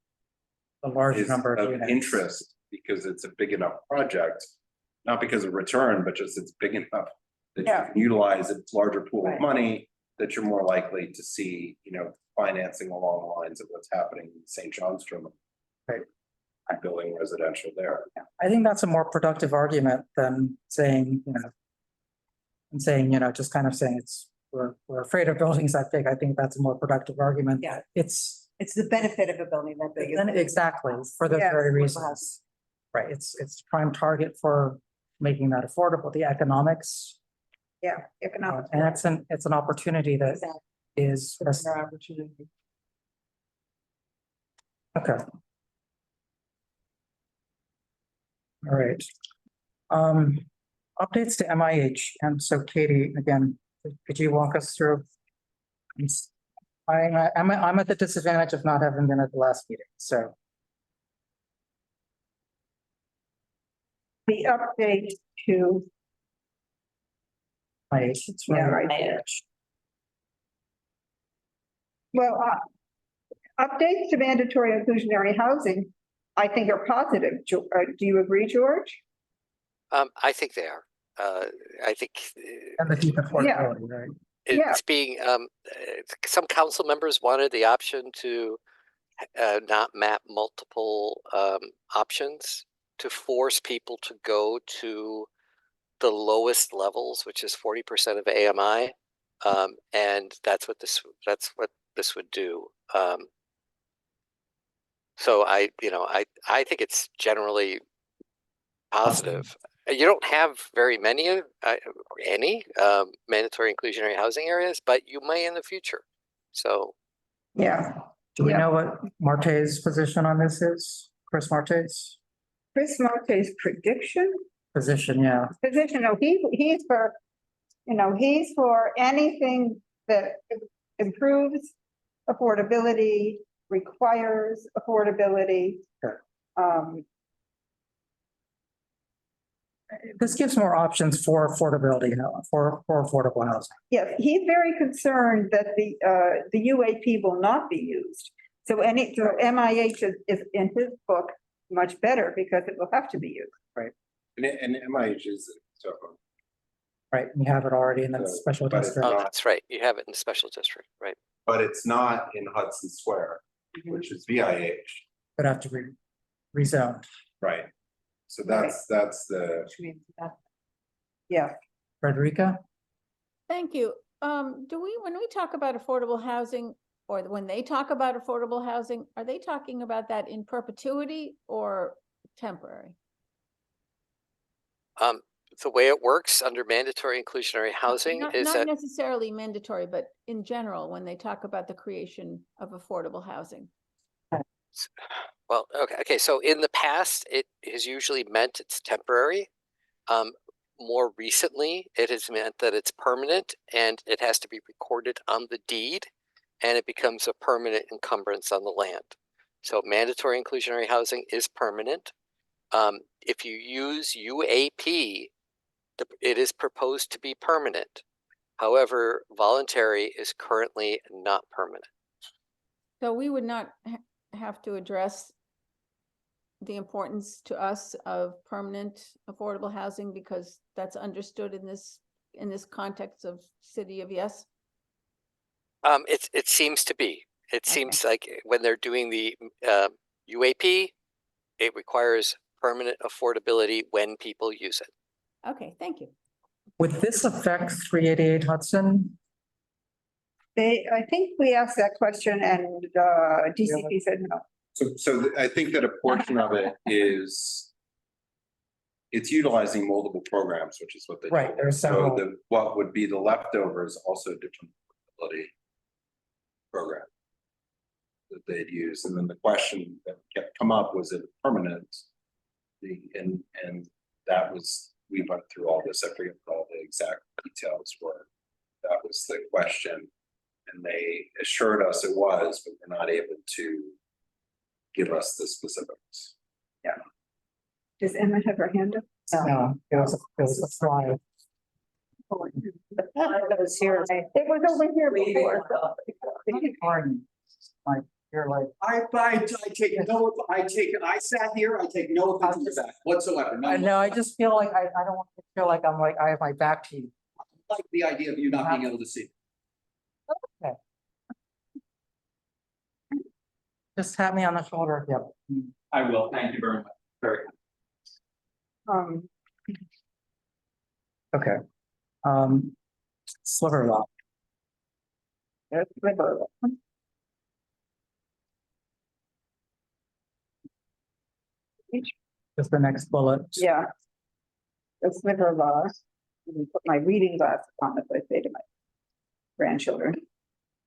A large is number of of units. interest because it's a big enough project. Not because of return, but just it's big enough that you Yeah. can utilize a larger pool of Right. money, that you're more likely to see, you know, financing along the lines of what's happening in St. John's Terminal. Right. Building residential there. I think that's a more productive argument than saying, just kind of saying we're afraid of buildings that big. I think that's a more productive argument. Yeah. It's the benefit of a building that big. exactly for those Yeah. very reasons. Right. It's prime target for making that affordable, the economics. Yeah, economic. And it's an opportunity that Exactly. is. It's our opportunity. Okay. All right. Updates to MIH. And so Katie, again, could you walk us through? I'm at the disadvantage of not having been at the last meeting, so. The update to, It's yeah, right there. Well, updates to mandatory inclusionary housing, I think are positive. Do you agree, George? I think they are. I think And the deep affordability, right? it's being, some council members wanted the option to not map multiple options to force people to go to the lowest levels, which is 40% of AMI. And that's what this would do. So I think it's generally positive. You don't have very many or any mandatory inclusionary housing areas, but you may in the future. So Yeah. Do we know what Marte's position on this is? Chris Marte's Marte's prediction? position, yeah. Position, no, he's for, he's for anything that improves affordability, requires affordability. Sure. This gives more options for affordability, for affordable housing. Yes, he's very concerned that the UAP will not be used. So MIH is in his book much better because it will have to be used. Right. And MIH is so. Right, you have it already in the special district. Oh, that's right. You have it in the special district, right? But it's not in Hudson Square, which is VIH. But have to rezone. Right. So that's the. Yeah. Frederica? Thank you. When we talk about affordable housing, or when they talk about affordable housing, are they talking about that in perpetuity or temporary? The way it works under mandatory inclusionary housing is not that necessarily mandatory, but in general, when they talk about the creation of affordable housing. well, okay. So in the past, it has usually meant it's temporary. More recently, it has meant that it's permanent and it has to be recorded on the deed, and it becomes a permanent encumbrance on the land. So mandatory inclusionary housing is permanent. If you use UAP, it is proposed to be permanent. However, voluntary is currently not permanent. So we would not have to address the importance to us of permanent affordable housing because that's understood in this context of City of Yes? It seems to be. It seems like when they're doing the UAP, it requires permanent affordability when people use it. Okay, thank you. Would this affect 388 Hudson? I think we asked that question and DCP said no. So I think that a portion of it is it's utilizing multiple programs, which is what they do. Right, there's several. So what would be the leftovers also different affordability program that they'd use. And then the question that kept come up was it permanent? And that was, we went through all this, I forget what all the exact details were. That was the question. And they assured us it was, but we're not able to give us the specifics. Yeah. Does Emma have her hand up? No, it was a slide. It was here. It was over here before. Like, you're like, I sat here, I take no offense to that whatsoever. no, I just feel like I don't want to feel like I'm like, I have my back to you. I like the idea of you not being able to see. Okay. Just tap me on the shoulder. Yep. I will. Thank you very much. Very good. Okay. Sliver lot. Just the next bullet. Yeah. The sliver law. Let me put my reading glasses on, as I say to my grandchildren.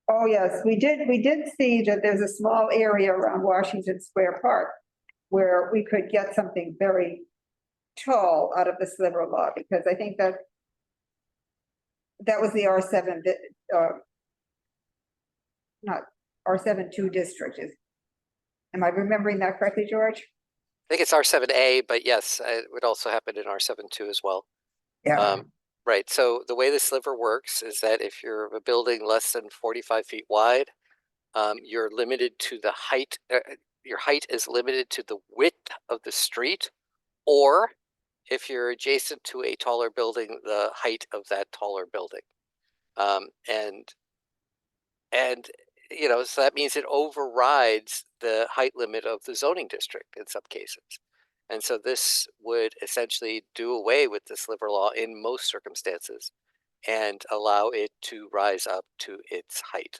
Oh, yes, we did see that there's a small area around Washington Square Park where we could get something very tall out of the sliver law, because I think that was the R7 not R7-2 district is. Am I remembering that correctly, George? I think it's R7A, but yes, it would also happen in R7-2 as well. Yeah. Right, so the way the sliver works is that if you're a building less than 45 feet wide, you're limited to the height, your height is limited to the width of the street, or if you're adjacent to a taller building, the height of that taller building. And you know, so that means it overrides the height limit of the zoning district in some cases. And so this would essentially do away with the sliver law in most circumstances and allow it to rise up to its height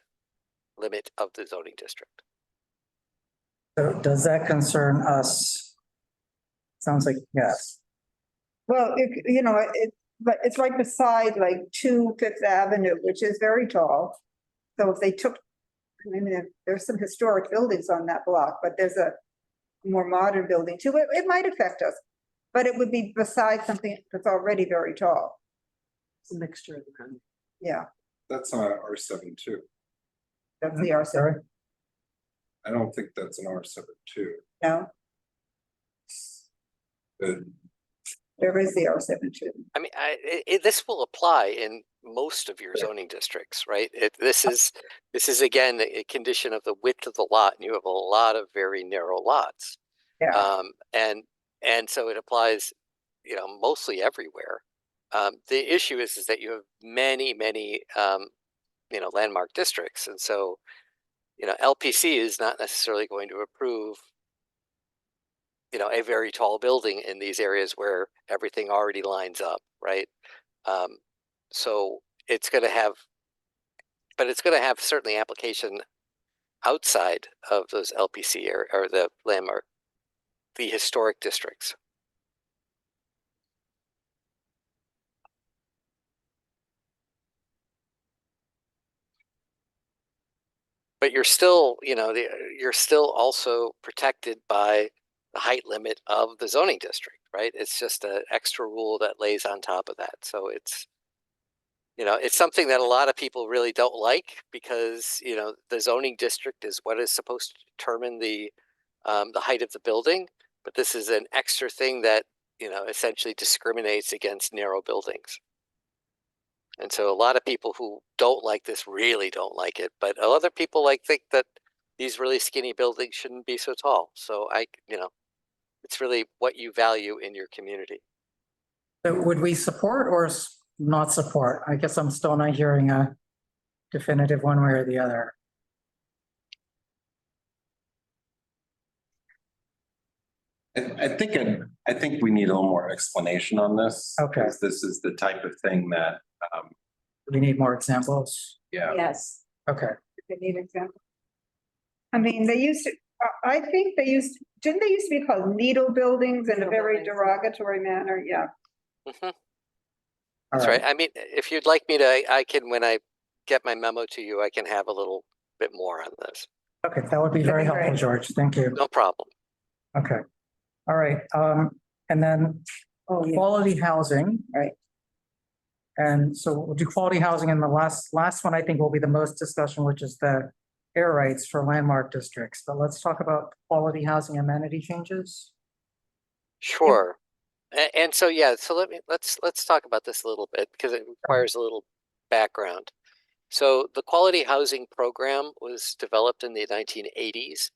limit of the zoning district. So does that concern us? Sounds like yes. Well, you know, but it's right beside like 2 Fifth Avenue, which is very tall. So if they took, I mean, there's some historic buildings on that block, but there's a more modern building too. It might affect us, but it would be beside something that's already very tall. It's a mixture of them. Yeah, That's on R7 too. that's the R7. I don't think that's an R7 too. No, there is the R7-2. I mean, this will apply in most of your zoning districts, right? This is again a condition of the width of the lot, and you have a lot of very narrow lots. Yeah. And so it applies, you know, mostly everywhere. The issue is that you have many, you know, landmark districts, and so, you know, LPC is not necessarily going to approve, you know, a very tall building in these areas where everything already lines up, right? So it's going to have, but it's going to have certainly application outside of those LPC or the landmark, the historic districts. But you're still, you know, you're still also protected by the height limit of the zoning district, right? It's just an extra rule that lays on top of that. So it's, you know, it's something that a lot of people really don't like because, you know, the zoning district is what is supposed to determine the height of the building. But this is an extra thing that, you know, essentially discriminates against narrow buildings. And so a lot of people who don't like this really don't like it, but other people think that these really skinny buildings shouldn't be so tall. So you know, it's really what you value in your community. So would we support or not support? I guess I'm still not hearing a definitive one way or the other. I think we need a little more explanation on this. Okay. Because this is the type of thing that, We need more examples. yeah. Yes. Okay. They need example. I mean, they used to, I think didn't they used to be called needle buildings in a Needle very buildings. derogatory manner? Yeah. Mm-hmm. That's right. I mean, if you'd like me to, I can, when I get my memo to you, I can have a little bit more on this. Okay, that would be very That'd be helpful, great. George. Thank you. No problem. Okay. All right. And then quality housing. Right. And so we'll do quality housing, and the last one I think will be the most discussion, which is the air rights for landmark districts. But let's talk about quality housing amenity changes. Sure. And so, yeah, so let's talk about this a little bit because it requires a little background. So the quality housing program was developed in the 1980s,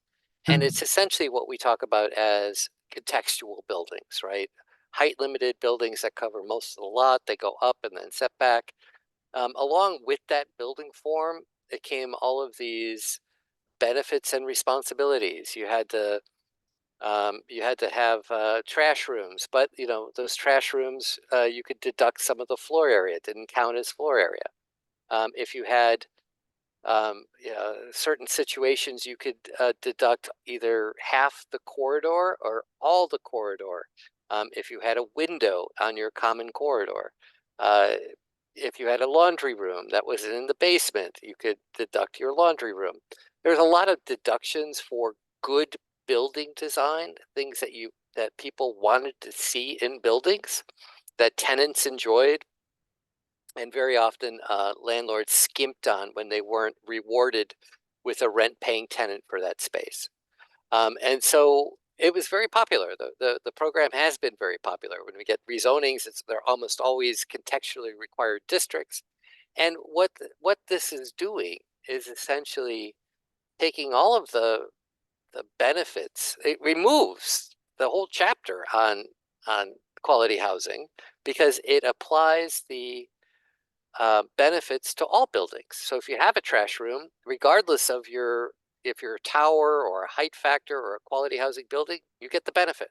and it's essentially what we talk about as contextual buildings, right? Height limited buildings that cover most of the lot, they go up and then setback. Along with that building form, it came all of these benefits and responsibilities. You had to have trash rooms, but you know, those trash rooms, you could deduct some of the floor area. It didn't count as floor area. If you had certain situations, you could deduct either half the corridor or all the corridor. If you had a window on your common corridor, if you had a laundry room that was in the basement, you could deduct your laundry room. There's a lot of deductions for good building design, things that people wanted to see in buildings that tenants enjoyed, and very often landlords skimped on when they weren't rewarded with a rent-paying tenant for that space. And so it was very popular. The program has been very popular. When we get rezonings, they're almost always contextually required districts. And what this is doing is essentially taking all of the benefits. It removes the whole chapter on quality housing because it applies the benefits to all buildings. So if you have a trash room, regardless of if you're a tower or a height factor or a quality housing building, you get the benefit.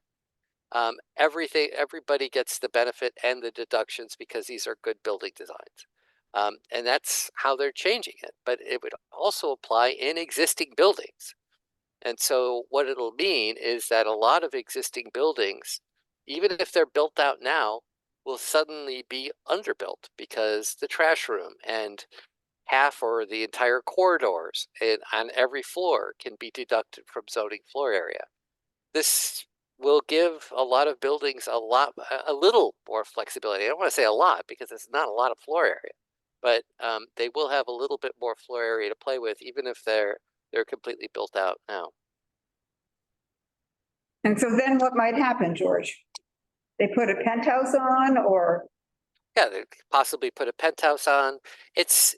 Everybody gets the benefit and the deductions because these are good building designs. And that's how they're changing it. But it would also apply in existing buildings. And so what it'll mean is that a lot of existing buildings, even if they're built out now, will suddenly be underbuilt because the trash room and half or the entire corridors on every floor can be deducted from zoning floor area. This will give a lot of buildings a little more flexibility. I don't want to say a lot because it's not a lot of floor area, but they will have a little bit more floor area to play with, even if they're completely built out now. And so then what might happen, George? They put a penthouse on, or? Yeah, they could possibly put a penthouse on. It's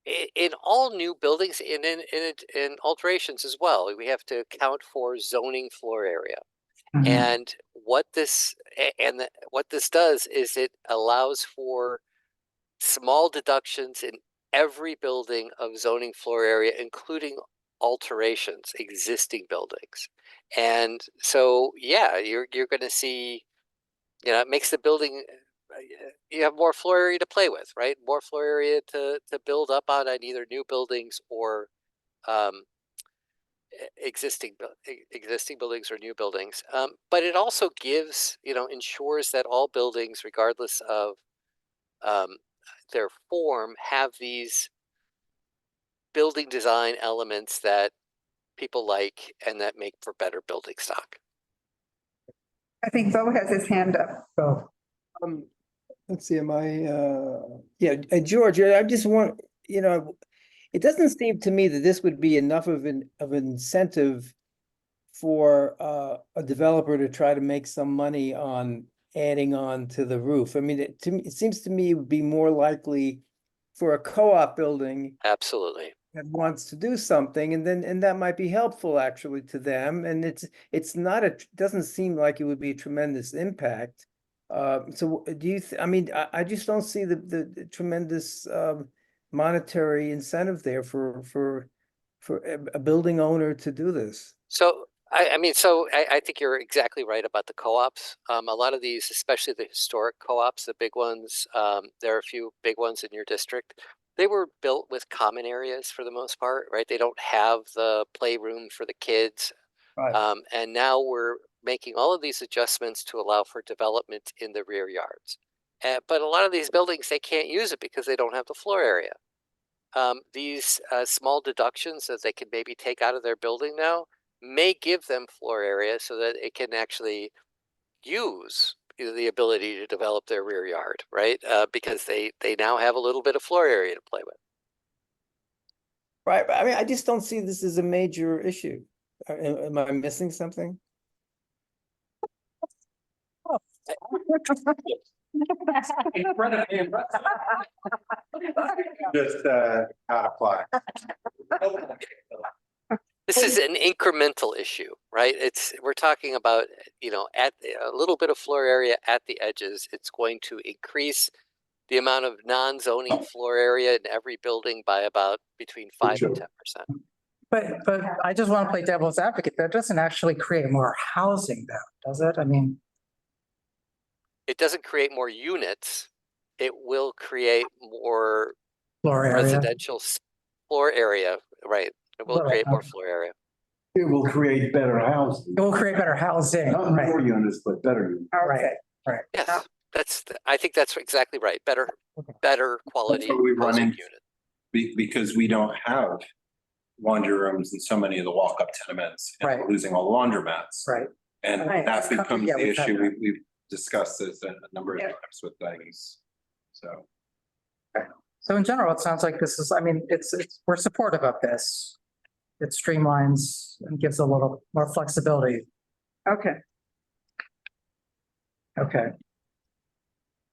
in all new buildings, in alterations as well, we have to account for zoning floor area. And what this does is it allows for small deductions in every building of zoning floor area, including alterations, existing buildings. And so, yeah, you're going to see, it makes the building, you have more floor area to play with, right? More floor area to build up on either new buildings or existing buildings or new buildings. But it also gives, ensures that all buildings, regardless of their form, have these building design elements that people like and that make for better building stock. I think Bo has his hand up. So, Let's see, George, I just want, it doesn't seem to me that this would be enough of an incentive for a developer to try to make some money on adding on to the roof. I mean, it seems to me it would be more likely for a co-op building. Absolutely. That wants to do something, and that might be helpful actually to them. And it's not doesn't seem like it would be a tremendous impact. So do you? I just don't see the tremendous monetary incentive there for a building owner to do this. So I think you're exactly right about the co-ops. A lot of these, especially the historic co-ops, the big ones, there are a few big ones in your district. They were built with common areas for the most part, right? They don't have the playroom for the kids. Right. And now we're making all of these adjustments to allow for development in the rear yards. But a lot of these buildings, they can't use it because they don't have the floor area. These small deductions that they can maybe take out of their building now may give them floor area so that it can actually use the ability to develop their rear yard, right? Because they now have a little bit of floor area to play with. Right. I mean, I just don't see this as a major issue. Am I missing something? Just how to apply. This is an incremental issue, right? We're talking about, at a little bit of floor area at the edges. It's going to increase the amount of non-zoning floor area in every building by about between 5 and 10%. but I just want to play devil's advocate. That doesn't actually create more housing though, does it? I mean, it doesn't create more units. It will create more floor area. residential floor area, right? It will create more floor area. It will create better housing. It will create better housing. Not more units, but better units. Right. Yes, I think that's exactly right. Better quality That's what we run housing into, unit. because we don't have laundry rooms in so many of the walk-up tenements. And we're losing all the laundromats. Right. And that becomes Yeah, the we've had issue. that. We've discussed this a number of times with things. So. So in general, it sounds like this is, I mean, we're supportive of this. It streamlines and gives a little more flexibility. Okay, Okay.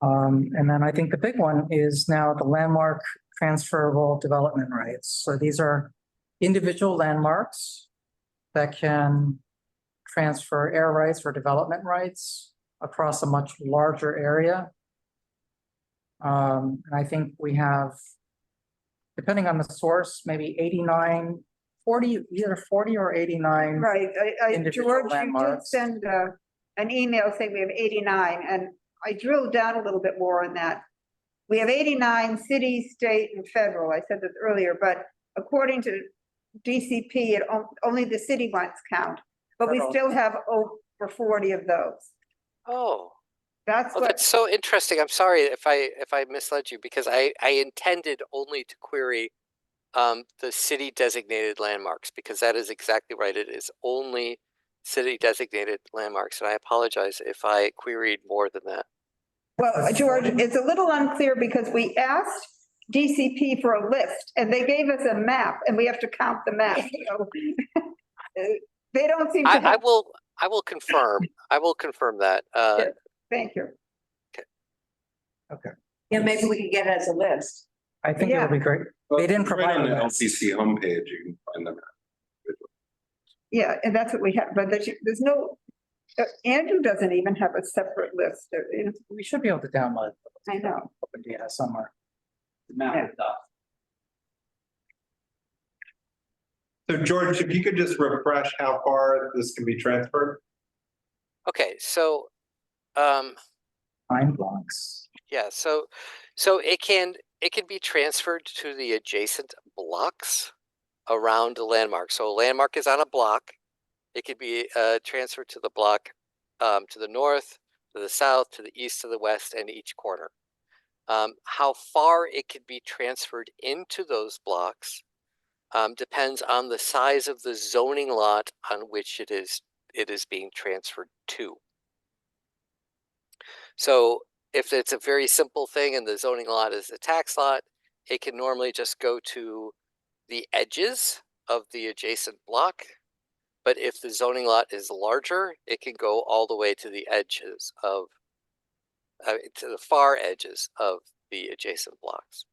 And then I think the big one is now the landmark transferable development rights. So these are individual landmarks that can transfer air rights or development rights across a much larger area. And I think we have, depending on the source, maybe 89, 40, either 40 or 89. right. Individual George, you did landmarks. send an email saying we have 89, and I drilled down a little bit more on that. We have 89 city, state, and federal. I said this earlier, but according to DCP, only the city ones count, but we Federal. still have over 40 of those. Oh, That's what, that's so interesting. I'm sorry if I misled you, because I intended only to query the city designated landmarks, because that is exactly right. It is only city designated landmarks, and I apologize if I queried more than that. well, George, it's a little unclear because we asked DCP for a list and they gave us a map and we have to count the map. So, they don't seem to I have. will confirm. I will confirm that. Yes, thank you. Yeah, maybe we could get it as a list. I think it would be great. They didn't Right provide on the a LCC homepage, you can find them. Yeah, and that's what we have, but there's no, Andrew doesn't even have a separate list. We should be able to download. I know. Open data somewhere. The map Yeah. is up. So George, if you could just refresh how far this can be transferred? Okay, so 9 blocks. yeah, so it can be transferred to the adjacent blocks around the landmark. So a landmark is on a block. It could be transferred to the block to the north, to the south, to the east, to the west, and each corner. How far it could be transferred into those blocks depends on the size of the zoning lot on which it is being transferred to. So if it's a very simple thing and the zoning lot is a tax lot, it can normally just go to the edges of the adjacent block. But if the zoning lot is larger, it can go all the way to the edges of, to the far edges of the adjacent blocks.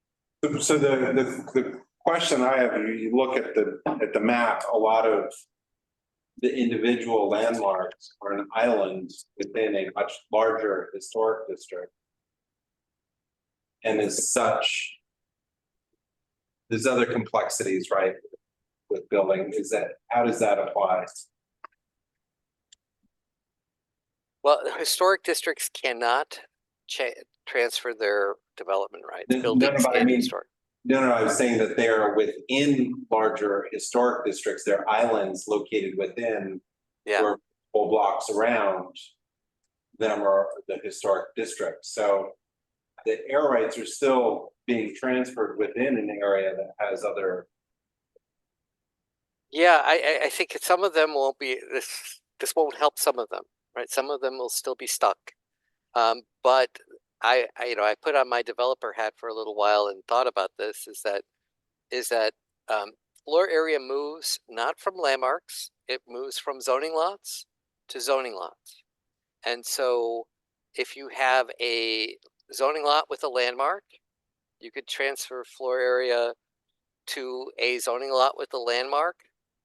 So the question I have, you look at the map, a lot of the individual landmarks are an island within a much larger historic district. And as such, there's other complexities, right, with building. How does that apply? Well, historic districts cannot transfer their development rights. No, Buildings but I in mean, historic. No, I was saying that they are within larger historic districts. They're islands located within. Yeah. Or whole blocks around them are the historic district. So the air rights are still being transferred within an area that has other. Yeah, I think some of them won't be, this won't help some of them, right? Some of them will still be stuck. But I put on my developer hat for a little while and thought about this, is that floor area moves not from landmarks, it moves from zoning lots to zoning lots. And so if you have a zoning lot with a landmark, you could transfer floor area to a zoning lot with a landmark,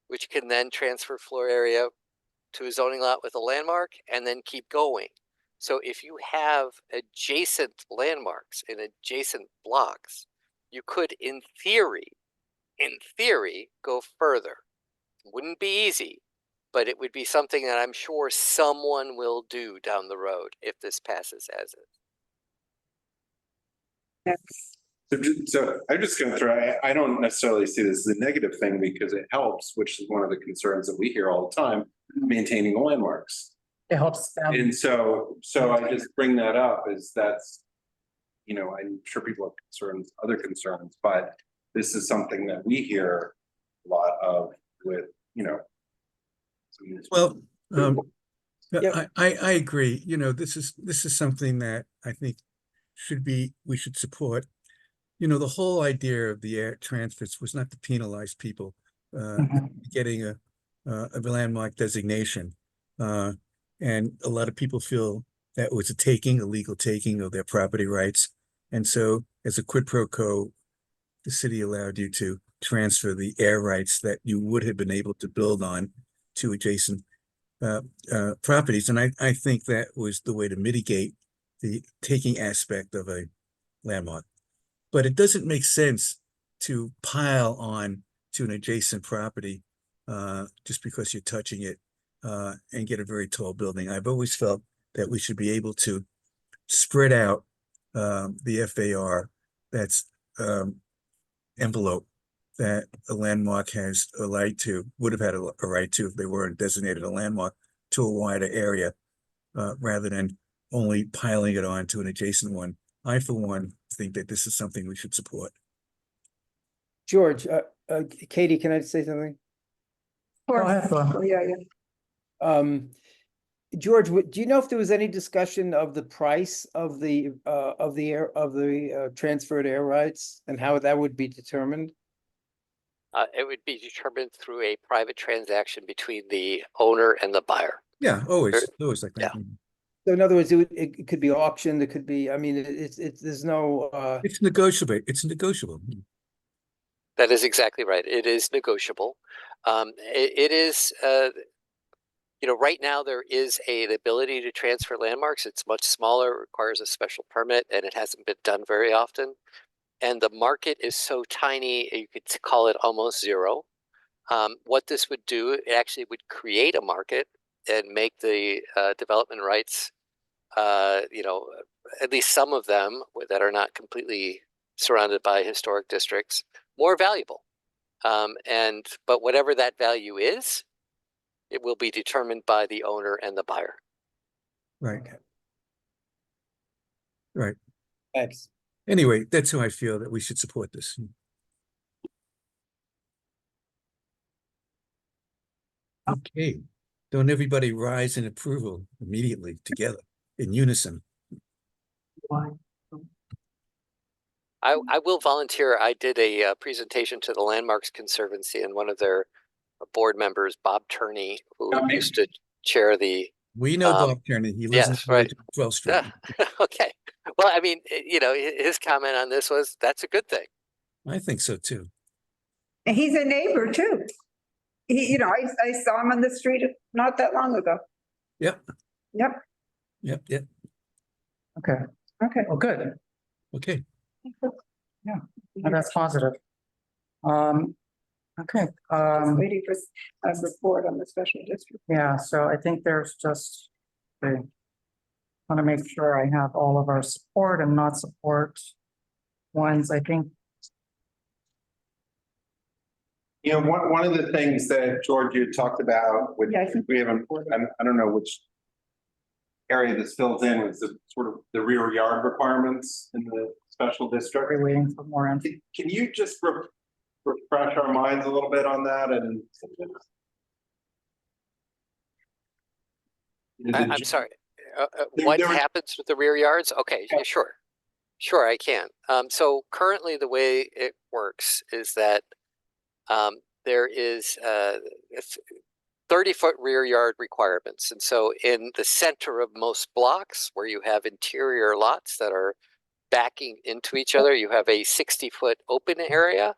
which can then transfer floor area to a zoning lot with a landmark and then keep going. So if you have adjacent landmarks in adjacent blocks, you could, in theory, go further. Wouldn't be easy, but it would be something that I'm sure someone will do down the road if this passes as is. So I'm just going to throw, I don't necessarily see this as a negative thing because it helps, which is one of the concerns that we hear all the time, maintaining the landmarks. It helps them. And so I just bring that up as that's, I'm sure people have concerns, other concerns, but this is something that we hear a lot of with, Well, Yeah. I agree. This is something that I think we should support. you know, the whole idea of the air transfers was not to penalize people getting a landmark designation. And a lot of people feel that was a taking, a legal taking of their property rights. And so as a quid pro quo, the city allowed you to transfer the air rights that you would have been able to build on to adjacent properties. And I think that was the way to mitigate the taking aspect of a landmark. But it doesn't make sense to pile on to an adjacent property just because you're touching it and get a very tall building. I've always felt that we should be able to spread out the FAR that's envelope that a landmark has a right to, would have had a right to if they weren't designated a landmark, to a wider area rather than only piling it on to an adjacent one. I, for one, think that this is something we should support. George, Katie, can I say something? Go ahead, Glenn. Yeah. George, do you know if there was any discussion of the price of the transferred air rights and how that would be determined? It would be determined through a private transaction between the owner and the buyer. Yeah, always like that. Yeah. So in other words, it could be auctioned. It could be. I mean, it's there's no. It's negotiable. It's negotiable. That is exactly right. It is negotiable. It is. You know, right now there is an ability to transfer landmarks. It's much smaller, requires a special permit, and it hasn't been done very often. And the market is so tiny, you could call it almost zero. What this would do, it actually would create a market and make the development rights, you know, at least some of them that are not completely surrounded by historic districts, more valuable. But whatever that value is, it will be determined by the owner and the buyer. Right. Right. Thanks. Anyway, that's how I feel that we should support this. Okay. Don't everybody rise in approval immediately together in unison? I will volunteer. I did a presentation to the Landmarks Conservancy, and one of their board members, Bob Turney, who used to chair the. We know Bob Turney. He lives in right. 12th Street. Okay. Well, I mean, you know, his comment on this was that's a good thing. I think so too. And he's a neighbor too. He, you know, I saw him on the street not that long ago. Yep. Yep. Yep. Yep. Okay. Okay. Well, good. Okay. Yeah, well, that's positive. Okay. Just waiting for a report on the special district. Yeah, so I think there's just, I want to make sure I have all of our support and not support ones. I think. You know, one of the things that George, you talked about, which we haven't, I don't know which area this fills in, was the sort of the rear yard requirements in the special district. We're waiting for more info. Can you just refresh our minds a little bit on that? And I'm sorry. What happens with the rear yards? Okay, yeah, sure, I can. So currently, the way it works is that there is 30-foot rear yard requirements, and so in the center of most blocks, where you have interior lots that are backing into each other, you have a 60-foot open area.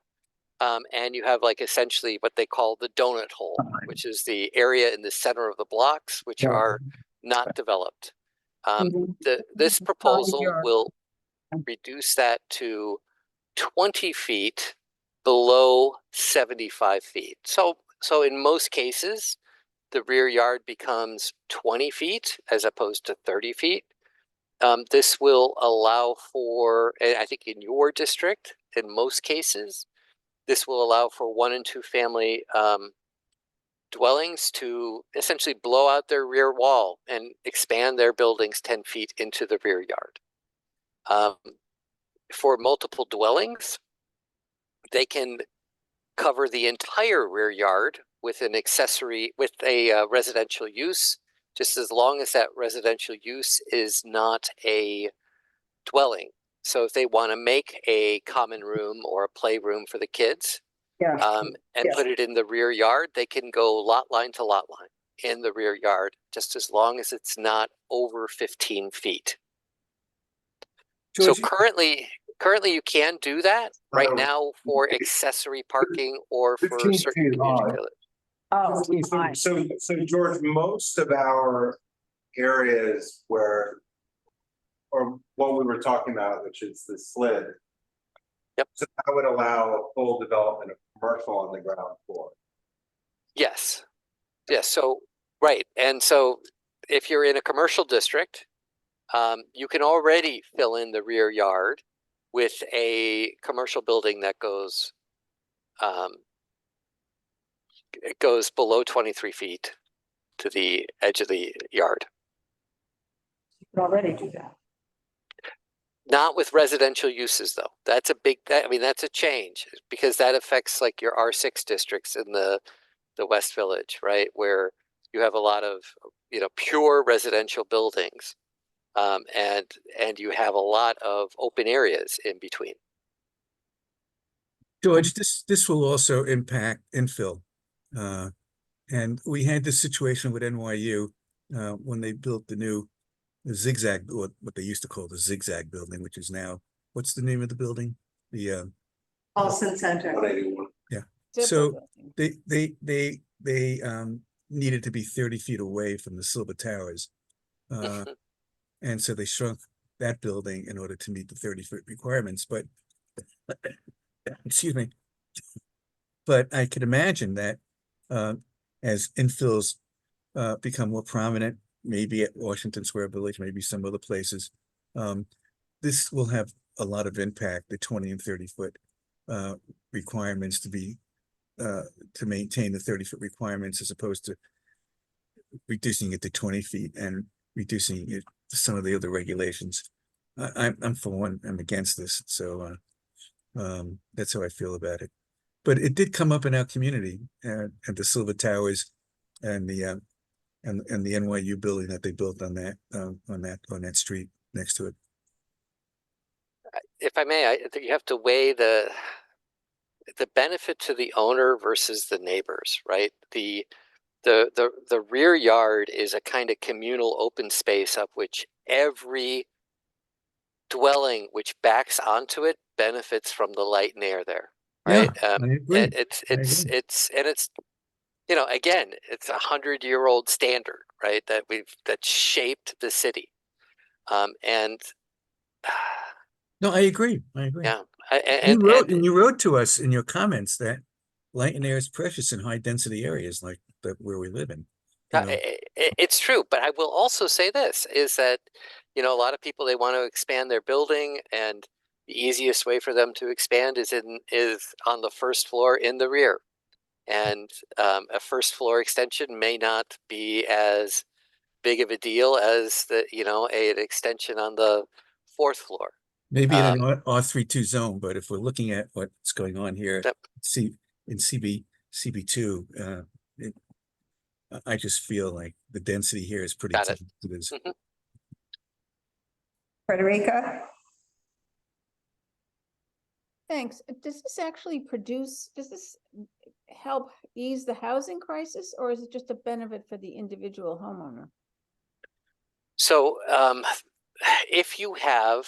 And you have like essentially what they call the donut hole, which is the area in the center of the blocks, which are not developed. This proposal will reduce that to 20 feet below 75 feet. So in most cases, the rear yard becomes 20 feet as opposed to 30 feet. This will allow for, and I think in your district, in most cases, this will allow for 1- and 2-family dwellings to essentially blow out their rear wall and expand their buildings 10 feet into the rear yard. For multiple dwellings, they can cover the entire rear yard with an accessory, with a residential use, just as long as that residential use is not a dwelling. So if they want to make a common room or a playroom for the kids, Yeah. and put it in the rear yard, they can go lot line to lot line in the rear yard, just as long as it's not over 15 feet. So George, currently you can do that right Oh. now for accessory parking or for 15 certain feet community high. village. Oh, So George, most of our areas where, or what we were talking about, which is the slid. Yep. So that would allow a full development of commercial on the ground floor. Yes. Yes. So, right. And so if you're in a commercial district, you can already fill in the rear yard with a commercial building that goes, it goes below 23 feet to the edge of the yard. you can already do that. Not with residential uses, though. That's a big, I mean, that's a change because that affects like your R6 districts in the West Village, right? Where you have a lot of, pure residential buildings. And you have a lot of open areas in between. George, this will also impact infill. And we had this situation with NYU when they built the new zigzag, or what they used to call the zigzag building, which is now, what's the name of the building? The Olson Center. yeah. Zipper So building. they needed to be 30 feet away from the Silver Towers. And so they shrunk that building in order to meet the 30-foot requirements, but excuse me. But I could imagine that as infills become more prominent, maybe at Washington Square Village, maybe some other places, this will have a lot of impact, the 20 and 30-foot requirements to be to maintain the 30-foot requirements as opposed to reducing it to 20 feet and reducing it to some of the other regulations. I'm for one, I'm against this. So that's how I feel about it. But it did come up in our community at the Silver Towers and the NYU building that they built on that street next to it. If I may, I think you have to weigh the benefit to the owner versus the neighbors, right? The rear yard is a kind of communal open space of which every dwelling which backs onto it benefits from the light and air there, right? I agree. It's again, it's 100-year-old standard, right? That shaped the city, and No, I agree. yeah, You wrote to us in your comments that light and air is precious in high density areas like where we live in. It's true, but I will also say this is that, a lot of people, they want to expand their building, and the easiest way for them to expand is on the first floor in the rear. And a first floor extension may not be as big of a deal as an extension on the fourth floor. Maybe in an R32 zone, but if we're looking at what's going on here, Yep. in CB2, I just feel like the density here is pretty Got it. tough. Frederica? Thanks. Does this help ease the housing crisis, or is it just a benefit for the individual homeowner? So if you have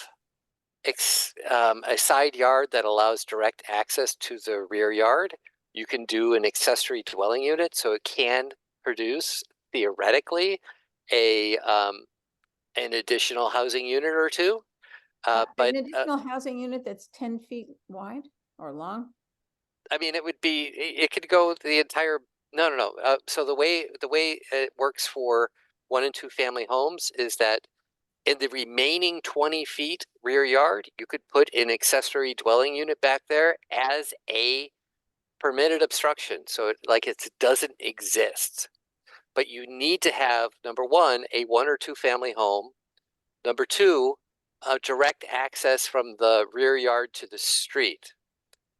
a side yard that allows direct access to the rear yard, you can do an accessory dwelling unit, so it can produce theoretically an additional housing unit or two. But an additional housing unit that's 10 feet wide or long? I mean, it could go the entire, no. So the way it works for 1 and 2 family homes is that in the remaining 20 feet rear yard, you could put an accessory dwelling unit back there as a permitted obstruction. So it doesn't exist. But you need to have, number one, a 1 or 2 family home. Number two, direct access from the rear yard to the street.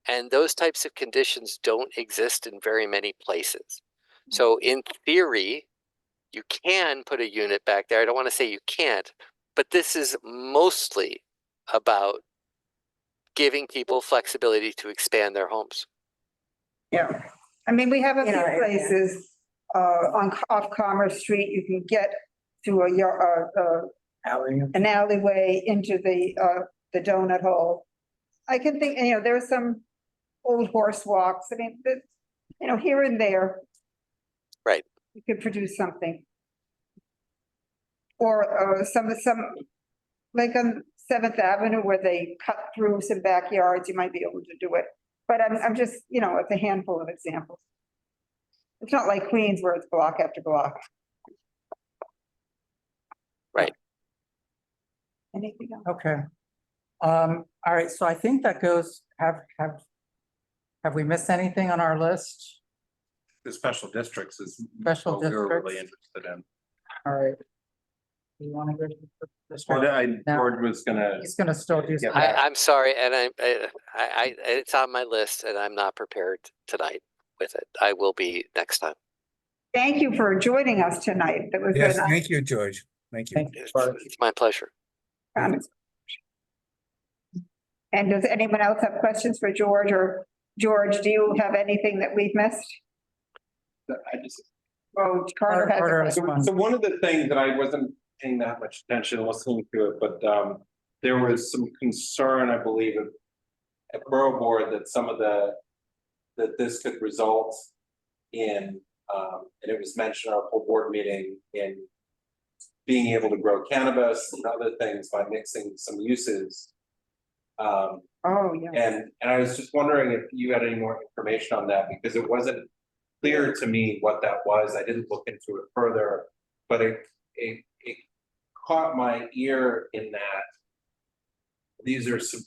And those types of conditions don't exist in very many places. So in theory, you can put a unit back there. I don't want to say you can't, but this is mostly about giving people flexibility to expand their homes. Yeah, I mean, we have a You know, few places, off Commerce Street, you can get to an alleyway into the donut hole. I can think, there are some old horse walks, I mean, here and there. Right. You could produce something. Or, some, like on Seventh Avenue where they cut through some backyards, you might be able to do it. But I'm just, it's a handful of examples. It's not like Queens where it's block after block. Right. Anything else? Okay. All right, so I think that goes, have we missed anything on our list? The special districts is Special what we were really districts? interested in. All right. Do you want to go to the Or district? Now, George was gonna. he's gonna still do some. I'm sorry, and it's on my list, and I'm not prepared tonight with it. I will be next time. Thank you for joining us tonight. That was Yes, a nice thank you, George. Thank you. It's my pleasure. comment. And does anyone else have questions for George, or George, do you have anything that we've missed? I just. Oh, Carter has a Carter has question. one. So one of the things that I wasn't paying that much attention listening to it, but there was some concern, I believe, at Borough Board that that this could result in, and it was mentioned at our full board meeting, in being able to grow cannabis and other things by mixing some uses. Oh, yeah. And I was just wondering if you had any more information on that, because it wasn't clear to me what that was. I didn't look into it further, but it caught my ear in that these are some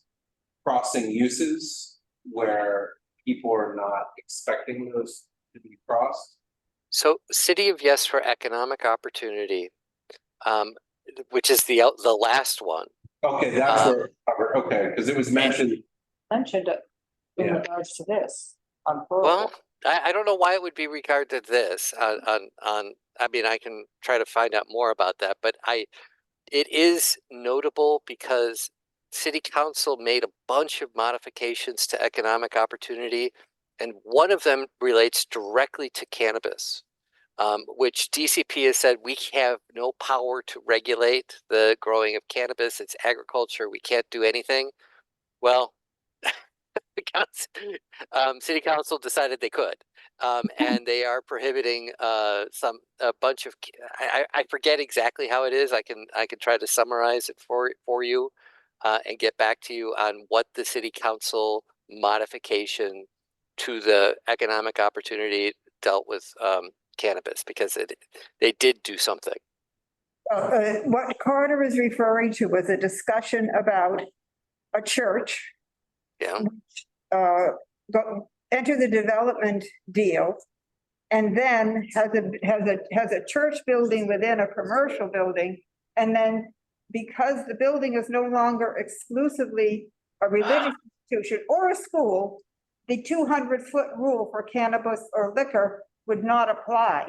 crossing uses where people are not expecting those to be crossed. So, City of Yes for Economic Opportunity, which is the last one. Okay, that's where, okay, because it was mentioned. Mentioned it in Yeah. regards to this. Well, I don't know why it would be regarded this on. I mean, I can try to find out more about that, but it is notable because City Council made a bunch of modifications to economic opportunity, and one of them relates directly to cannabis, which DCP has said we have no power to regulate the growing of cannabis. It's agriculture. We can't do anything. Well, City Council decided they could, and they are prohibiting a bunch of. I forget exactly how it is. I can try to summarize it for you, and get back to you on what the City Council modification to the economic opportunity dealt with cannabis, because they did do something. What Carter is referring to was a discussion about a church. Yeah. Enter the development deal, and then has a church building within a commercial building, and then because the building is no longer exclusively a religious institution or a school, the 200-foot rule for cannabis or liquor would not apply.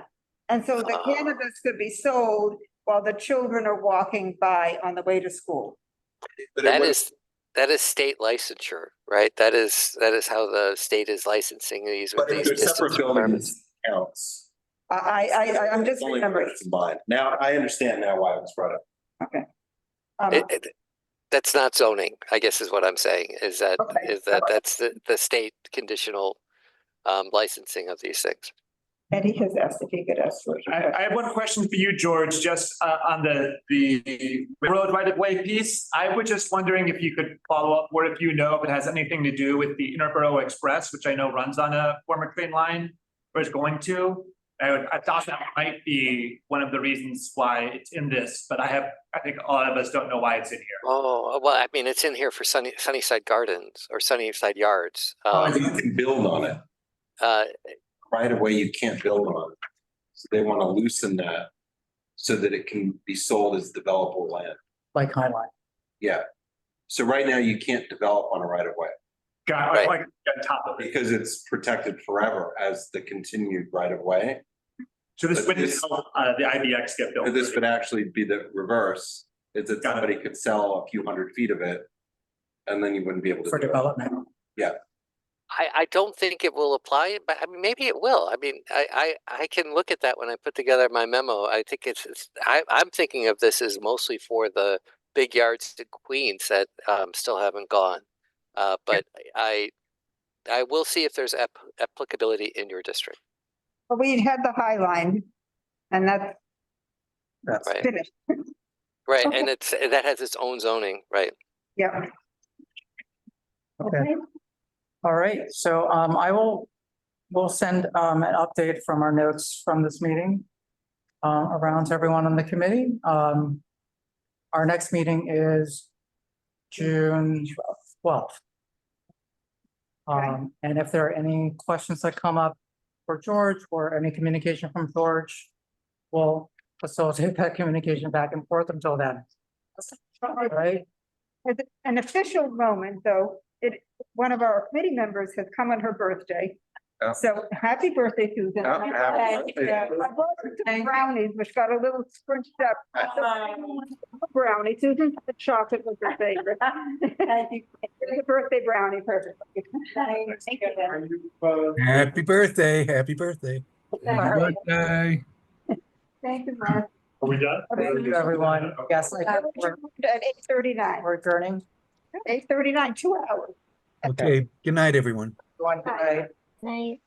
And so the cannabis could be sold while the children are walking by on the way to school. That is state licensure, right? That is how the state is licensing these with these distance requirements. Counts. I'm just Only remembering. combined. Now I understand now why it was brought up. Okay. That's not zoning, I guess is what I'm saying, is that Okay. that's the state conditional licensing of these things. Eddie has asked if he could ask. I have one question for you, George, just on the road right-of-way piece. I was just wondering if you could follow up, or if you know if it has anything to do with the Interborough Express, which I know runs on a former train line, or is going to. I thought that might be one of the reasons why it's in this, but I think a lot of us don't know why it's in here. Oh, well, I mean, it's in here for Sunnyside Gardens or Sunnyside Yards. You can build on it. Right away, you can't build on it. So they want to loosen that so that it can be sold as developable land. Like Highline. Yeah. So right now you can't develop on a right of way. Got it. Like on top of it. Because it's protected forever as the continued right of way. So this wouldn't help the IBX get built. This would actually be the reverse, is that somebody could sell a few hundred feet of it And then you wouldn't be able to. for do it. development. I don't think it will apply, but I mean, maybe it will. I mean, I can look at that when I put together my memo. I think I'm thinking of this as mostly for the big yards in Queens that still haven't gone. But I will see if there's applicability in your district. But we had the High Line and that's Right. finished. Right, Okay. and that has its own zoning, right? Yeah. Okay. All right, so we'll send an update from our notes from this meeting around to everyone on the committee. Our next meeting is June 12th. And if there are any questions that come up for George or any communication from George, we'll facilitate that communication back and forth until then. All right, As an official moment, though, one of our committee members has come on her birthday. Oh. So happy birthday, Susan. Oh, happy birthday. I brought her some brownies, which got a little scrunched up. Brownie, Susan's the chocolate was her favorite. It's a birthday brownie, perfect. Thank you. Happy birthday, happy birthday. Birthday. Thank you, Mark. Are we done? thank you, everyone. Yes, At 8:39. we're adjourning. 8:39, 2 hours. Okay, good night, everyone. Good night. Night.